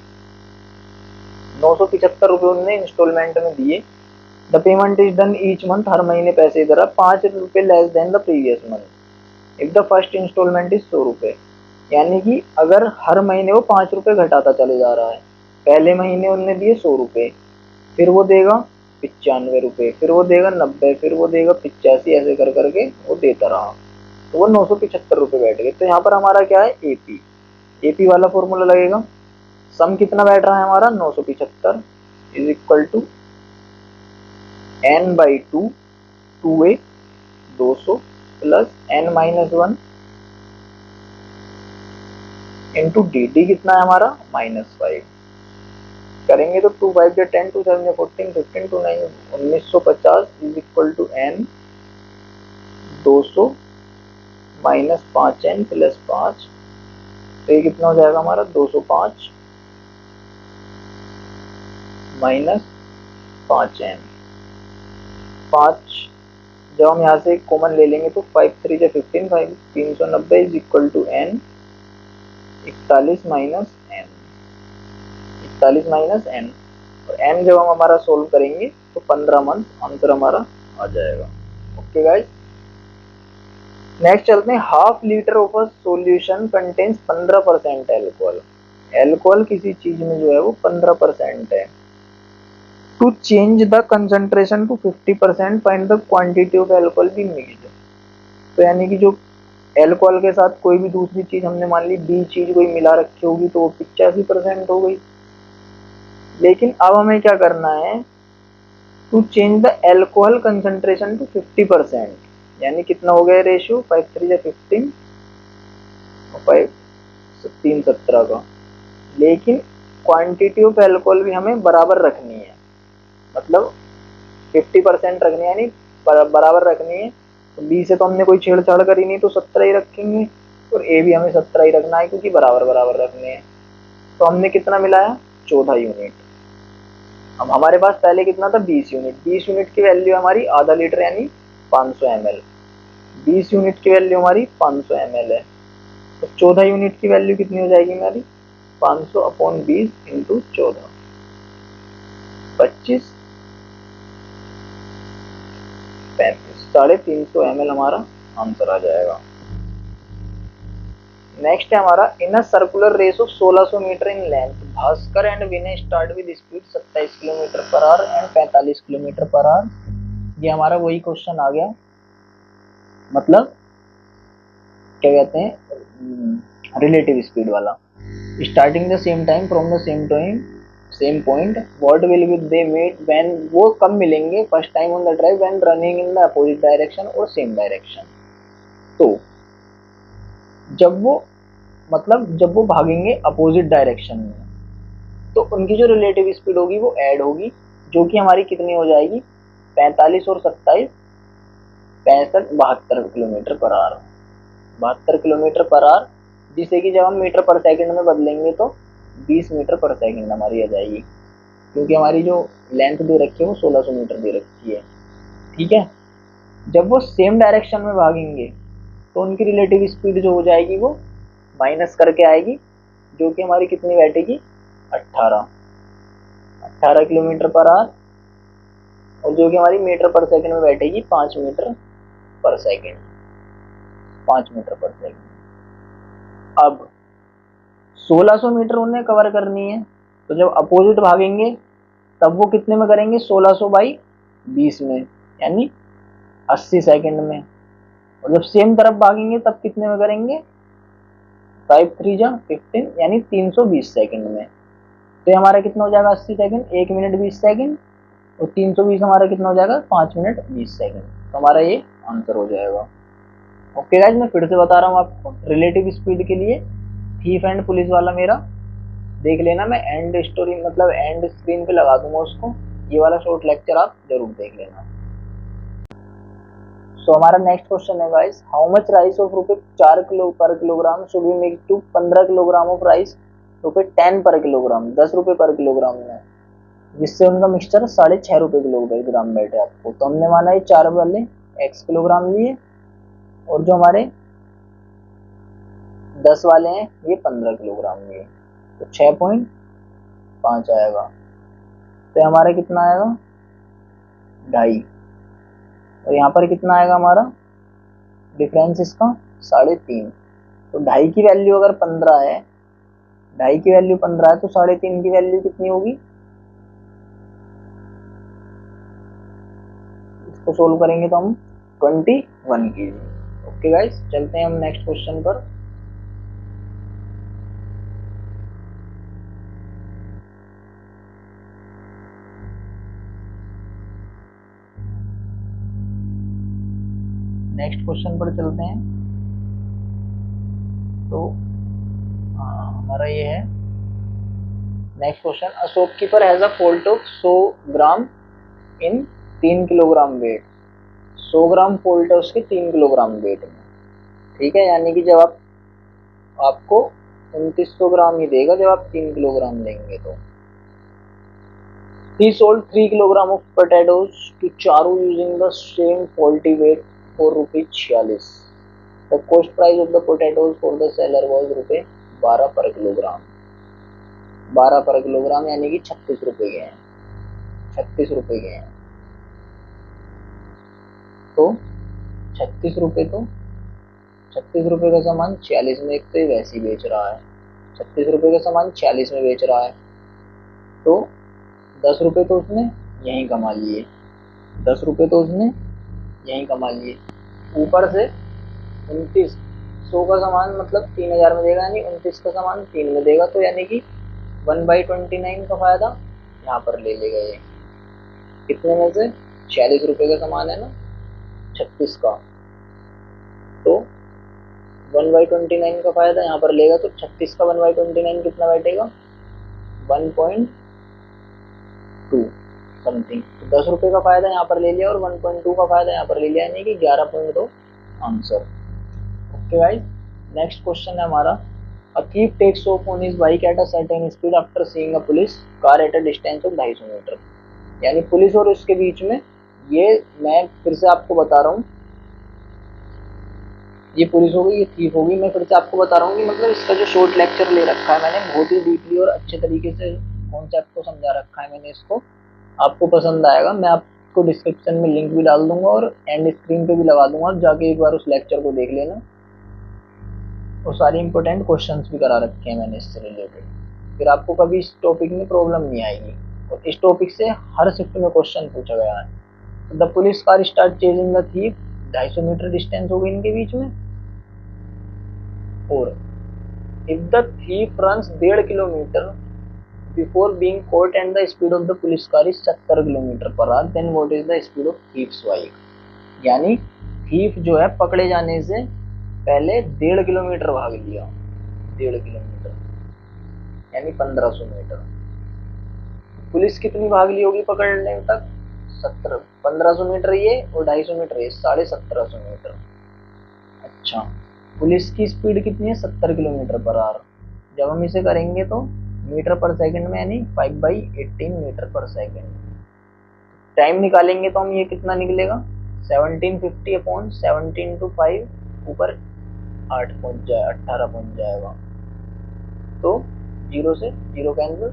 975 रुपये उन्होंने इंस्टॉलमेंट में दिए। The payment is done each month, हर महीने पैसे इधर 5 रुपये less than the previous month if the first instalment is 100 रुपये। यानी कि अगर हर महीने वो 5 रुपये घटाता चले जा रहा है, पहले महीने उन्होंने दिए 100 रुपये, फिर वो देगा 95 रुपये, फिर वो देगा 90, फिर वो देगा 85, ऐसे कर करके वो देता रहा, तो वो 975 रुपये बैठ गए। तो यहाँ पर हमारा क्या है एपी, एपी वाला फॉर्मूला लगेगा। सम कितना बैठ रहा है हमारा 975 is equal to n/2 2a 200 plus n-1 into D, D कितना है हमारा -5 करेंगे तो 2 5 या 10, 2 7 या 14, 15 2 9 1950 is equal to n 200 -5n + 5, तो ये कितना हो जाएगा हमारा 205 -5n 5। जब हम यहाँ से कॉमन ले लेंगे तो 5 3 या 15, 5 390 is equal to n 41 n 41 n, और n जब हम हमारा सोल्व करेंगे तो 15 मंथ आंसर हमारा आ जाएगा। ओके गाइस, नेक्स्ट चलते हैं। Half litre of a solution contains 15% alcohol. Alcohol किसी चीज में जो है वो 15% है। To change the concentration to 50% find the quantity of alcohol be mixed. तो यानी कि जो एल्कोहल के साथ कोई भी दूसरी चीज हमने मान ली बी चीज कोई मिला रखी होगी तो वो 85% हो गई। लेकिन अब हमें क्या करना है, to change the alcohol concentration to 50%, यानी कितना हो गया रेशियो 5 3 या 15 और 5 3 17 का। लेकिन क्वांटिटी ऑफ एल्कोहल भी हमें बराबर रखनी है, मतलब 50% रखनी है, यानी बराबर रखनी है। तो बी से तो हमने कोई छेड़छाड़ करी नहीं तो 17 ही रखेंगे, और ए भी हमें 17 ही रखना है क्योंकि बराबर बराबर रखने हैं। तो हमने कितना मिलाया 14 यूनिट। अब हमारे पास पहले कितना था 20 यूनिट, 20 यूनिट की वैल्यू हमारी आधा लीटर यानी 500 ml, 20 यूनिट की वैल्यू हमारी 500 ml है। तो 14 यूनिट की वैल्यू कितनी हो जाएगी हमारी 500/20 इंटू 14, 25 35 350 ml हमारा आंसर आ जाएगा। नेक्स्ट है हमारा in a circular race of 1600 metre in length Bhaskar and Vinay start with speed 27 kilometre per hour and 45 kilometre per hour. ये हमारा वही क्वेश्चन आ गया, मतलब क्या कहते हैं रिलेटिव स्पीड वाला। Starting the same time from the same point what will be they met when, वो कब मिलेंगे first time on the drive when running in the opposite direction और सेम डायरेक्शन। तो जब वो मतलब जब वो भागेंगे अपोजिट डायरेक्शन में तो उनकी जो रिलेटिव स्पीड होगी वो ऐड होगी, जो कि हमारी कितनी हो जाएगी 45 और 27 65 72 kilometre per our, 72 kilometre per our, जिसे कि जब हम मीटर पर सेकंड में बदलेंगे तो 20 मीटर पर सेकंड हमारी आ जाएगी, क्योंकि हमारी जो लेंथ दे रखी है वो 1600 मीटर दे रखी है। ठीक है, जब वो सेम डायरेक्शन में भागेंगे तो उनकी रिलेटिव स्पीड जो हो जाएगी वो माइनस करके आएगी, जो कि हमारी कितनी बैठेगी 18 किलोमीटर पर आवर, और जो कि हमारी मीटर पर सेकंड में बैठेगी 5 मीटर पर सेकंड, 5 मीटर पर सेकंड। अब 1600 मीटर उन्हें कवर करनी है, तो जब अपोजिट भागेंगे तब वो कितने में करेंगे 1600/20 में, यानी 80 सेकंड में। और जब सेम तरफ भागेंगे तब कितने में करेंगे 5 3 जा 15, यानी 320 सेकंड में। तो ये हमारा कितना हो जाएगा 80 सेकंड, 1 मिनट 20 सेकंड, और 320 हमारा कितना हो जाएगा 5 मिनट 20 सेकंड। तो हमारा ये आंसर हो जाएगा। ओके गाइज, मैं फिर से बता रहा हूँ आपको रिलेटिव स्पीड के लिए थीफ एंड पुलिस वाला मेरा देख लेना, मैं एंड स्टोरी मतलब एंड स्क्रीन पे लगा दूंगा उसको, ये वाला शॉर्ट लेक्चर आप जरूर देख लेना। सो हमारा नेक्स्ट क्वेश्चन है guys, how much rice of rupaye 4 kilo per kilogram should be mix to 15 kilogram of rice rupaye 10 पर किलोग्राम, 10 रुपए पर किलोग्राम में, जिससे उनका मिक्सचर 6.5 रुपए किलोग्राम बैठे आपको। तो हमने माना ये 4 वाले x किलोग्राम लिए, और जो हमारे 10 वाले हैं ये 15 किलोग्राम लिए, तो 6.5 आएगा। तो हमारा कितना आएगा 2.5, और यहाँ पर कितना आएगा हमारा डिफरेंस इसका 3.5। तो 2.5 की वैल्यू अगर 15 है, 2.5 की वैल्यू 15 है तो 3.5 की वैल्यू कितनी होगी, इसको सोल्व करेंगे तो हम 21 की। ओके गाइस, चलते हैं हम नेक्स्ट क्वेश्चन पर। नेक्स्ट क्वेश्चन पर चलते हैं। तो हाँ, हमारा ये है। Next question, a shopkeeper has a fault of 100 gram in 3 kilogram weight. 100 gram fault है उसके 3 किलोग्राम वेट में, ठीक है, यानी कि जब आपको 2900 ग्राम ही देगा जब आप 3 किलोग्राम लेंगे तो। He sold 3 kilogram of potatoes to Charu using the same faulty weight for rupees 46. The cost price of the potatoes for the seller was रुपये 12 पर किलोग्राम। 12 पर किलोग्राम यानी कि 36 रुपए के हैं, 36 रुपए के हैं। तो 36 रुपए तो 36 रुपए का सामान 46 में एक तो ये वैसे ही बेच रहा है, 36 रुपए का सामान 46 में बेच रहा है, तो 10 रुपए तो उसने यहीं कमा लिए, 10 रुपए तो उसने यहीं कमा लिए। ऊपर से 2900 का सामान मतलब 3000 में देगा, यानी 29 का सामान 3 में देगा, तो यानी कि 1/29 का फायदा यहाँ पर ले लेगा ये। कितने में से 46 रुपए का सामान है ना 36 का, तो 1/29 का फायदा यहाँ पर लेगा, तो 36 का 1/29 कितना बैठेगा 1.2 समथिंग। तो 10 रुपए का फायदा यहाँ पर ले लिया और 1.2 का फायदा यहाँ पर ले लिया, यानी कि 11.2 answer. Okay guys, next question है हमारा, a thief takes off on his bike at a certain speed after seeing a police car at a distance of 250 metre. यानी पुलिस और उसके बीच में, ये मैं फिर से आपको बता रहा हूँ, ये पुलिस हो गई, ये थीफ होगी। मैं फिर से आपको बता रहा हूँ कि मतलब इसका जो शॉर्ट लेक्चर ले रखा है मैंने, बहुत ही डीपली और अच्छे तरीके से कॉन्सेप्ट को समझा रखा है मैंने इसको, आपको पसंद आएगा। मैं आपको डिस्क्रिप्शन में लिंक भी डाल दूंगा और एंड स्क्रीन पे भी लगा दूंगा, जाके एक बार उस लेक्चर को देख लेना। और सारे इंपॉर्टेंट क्वेश्चंस भी करा रखे हैं मैंने इससे रिलेटेड, फिर आपको कभी इस टॉपिक में प्रॉब्लम नहीं आएगी। और इस टॉपिक से हर शिफ्ट में क्वेश्चन पूछा गया है। The police car start chasing the thief, 250 metre distance होगी इनके बीच में। और if the thief runs 1.5 kilometre before being caught and the speed of the police car is 70 kilometre per hour, then what is the speed of thief's bike. यानी थीफ जो है पकड़े जाने से पहले 1.5 किलोमीटर भाग लिया, 1.5 किलोमीटर यानी 1500 मीटर। पुलिस कितनी भाग ली होगी पकड़ने तक 70, 1500 मीटर ये और 250 मीटर ये, 1750 मीटर। अच्छा, पुलिस की स्पीड कितनी है 70 किलोमीटर पर आवर। जब हम इसे करेंगे तो मीटर पर सेकंड में, यानी 5/18 मीटर पर सेकंड। टाइम निकालेंगे तो हम ये कितना निकलेगा 1750 अपॉन 17 to 5 ऊपर 8 पहुंच जाए 18 पहुंच जाएगा, तो 0 से 0 कैंसिल,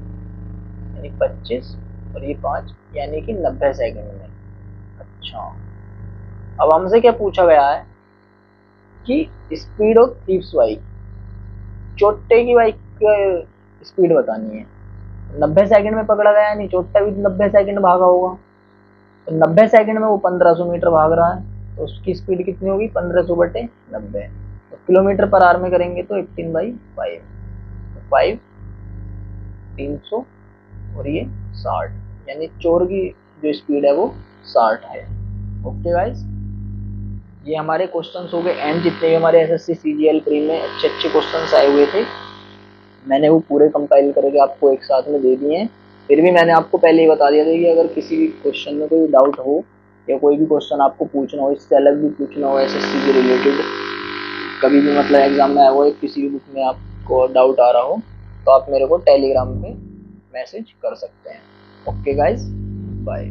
यानी 25 और ये 5, यानी कि 90 सेकंड में। अच्छा, अब हमसे क्या पूछा गया है कि स्पीड ऑफ थीफ्स बाइक, चोट्टे की बाइक की स्पीड बतानी है। 90 सेकंड में पकड़ा गया, यानी चोट्टा भी 90 सेकंड भागा होगा, तो 90 सेकंड में वो 1500 मीटर भाग रहा है, तो उसकी स्पीड कितनी होगी 1500/90। तो किलोमीटर पर आवर में करेंगे तो 18/5, तो 5 300 और ये 60, यानी चोर की जो स्पीड है वो 60 है। ओके गाइस, ये हमारे क्वेश्चंस हो गए एंड। जितने भी हमारे एसएससी सीजीएल प्री में अच्छे अच्छे क्वेश्चंस आए हुए थे मैंने वो पूरे कंपाइल करके आपको एक साथ में दे दिए हैं। फिर भी मैंने आपको पहले ही बता दिया था कि अगर किसी भी क्वेश्चन में कोई डाउट हो या कोई भी क्वेश्चन आपको पूछना हो, इससे अलग भी पूछना हो एसएससी के रिलेटेड, कभी भी मतलब एग्जाम में आया हो, किसी भी बुक में आपको डाउट आ रहा हो, तो आप मेरे को टेलीग्राम पे मैसेज कर सकते हैं। Okay guys, bye.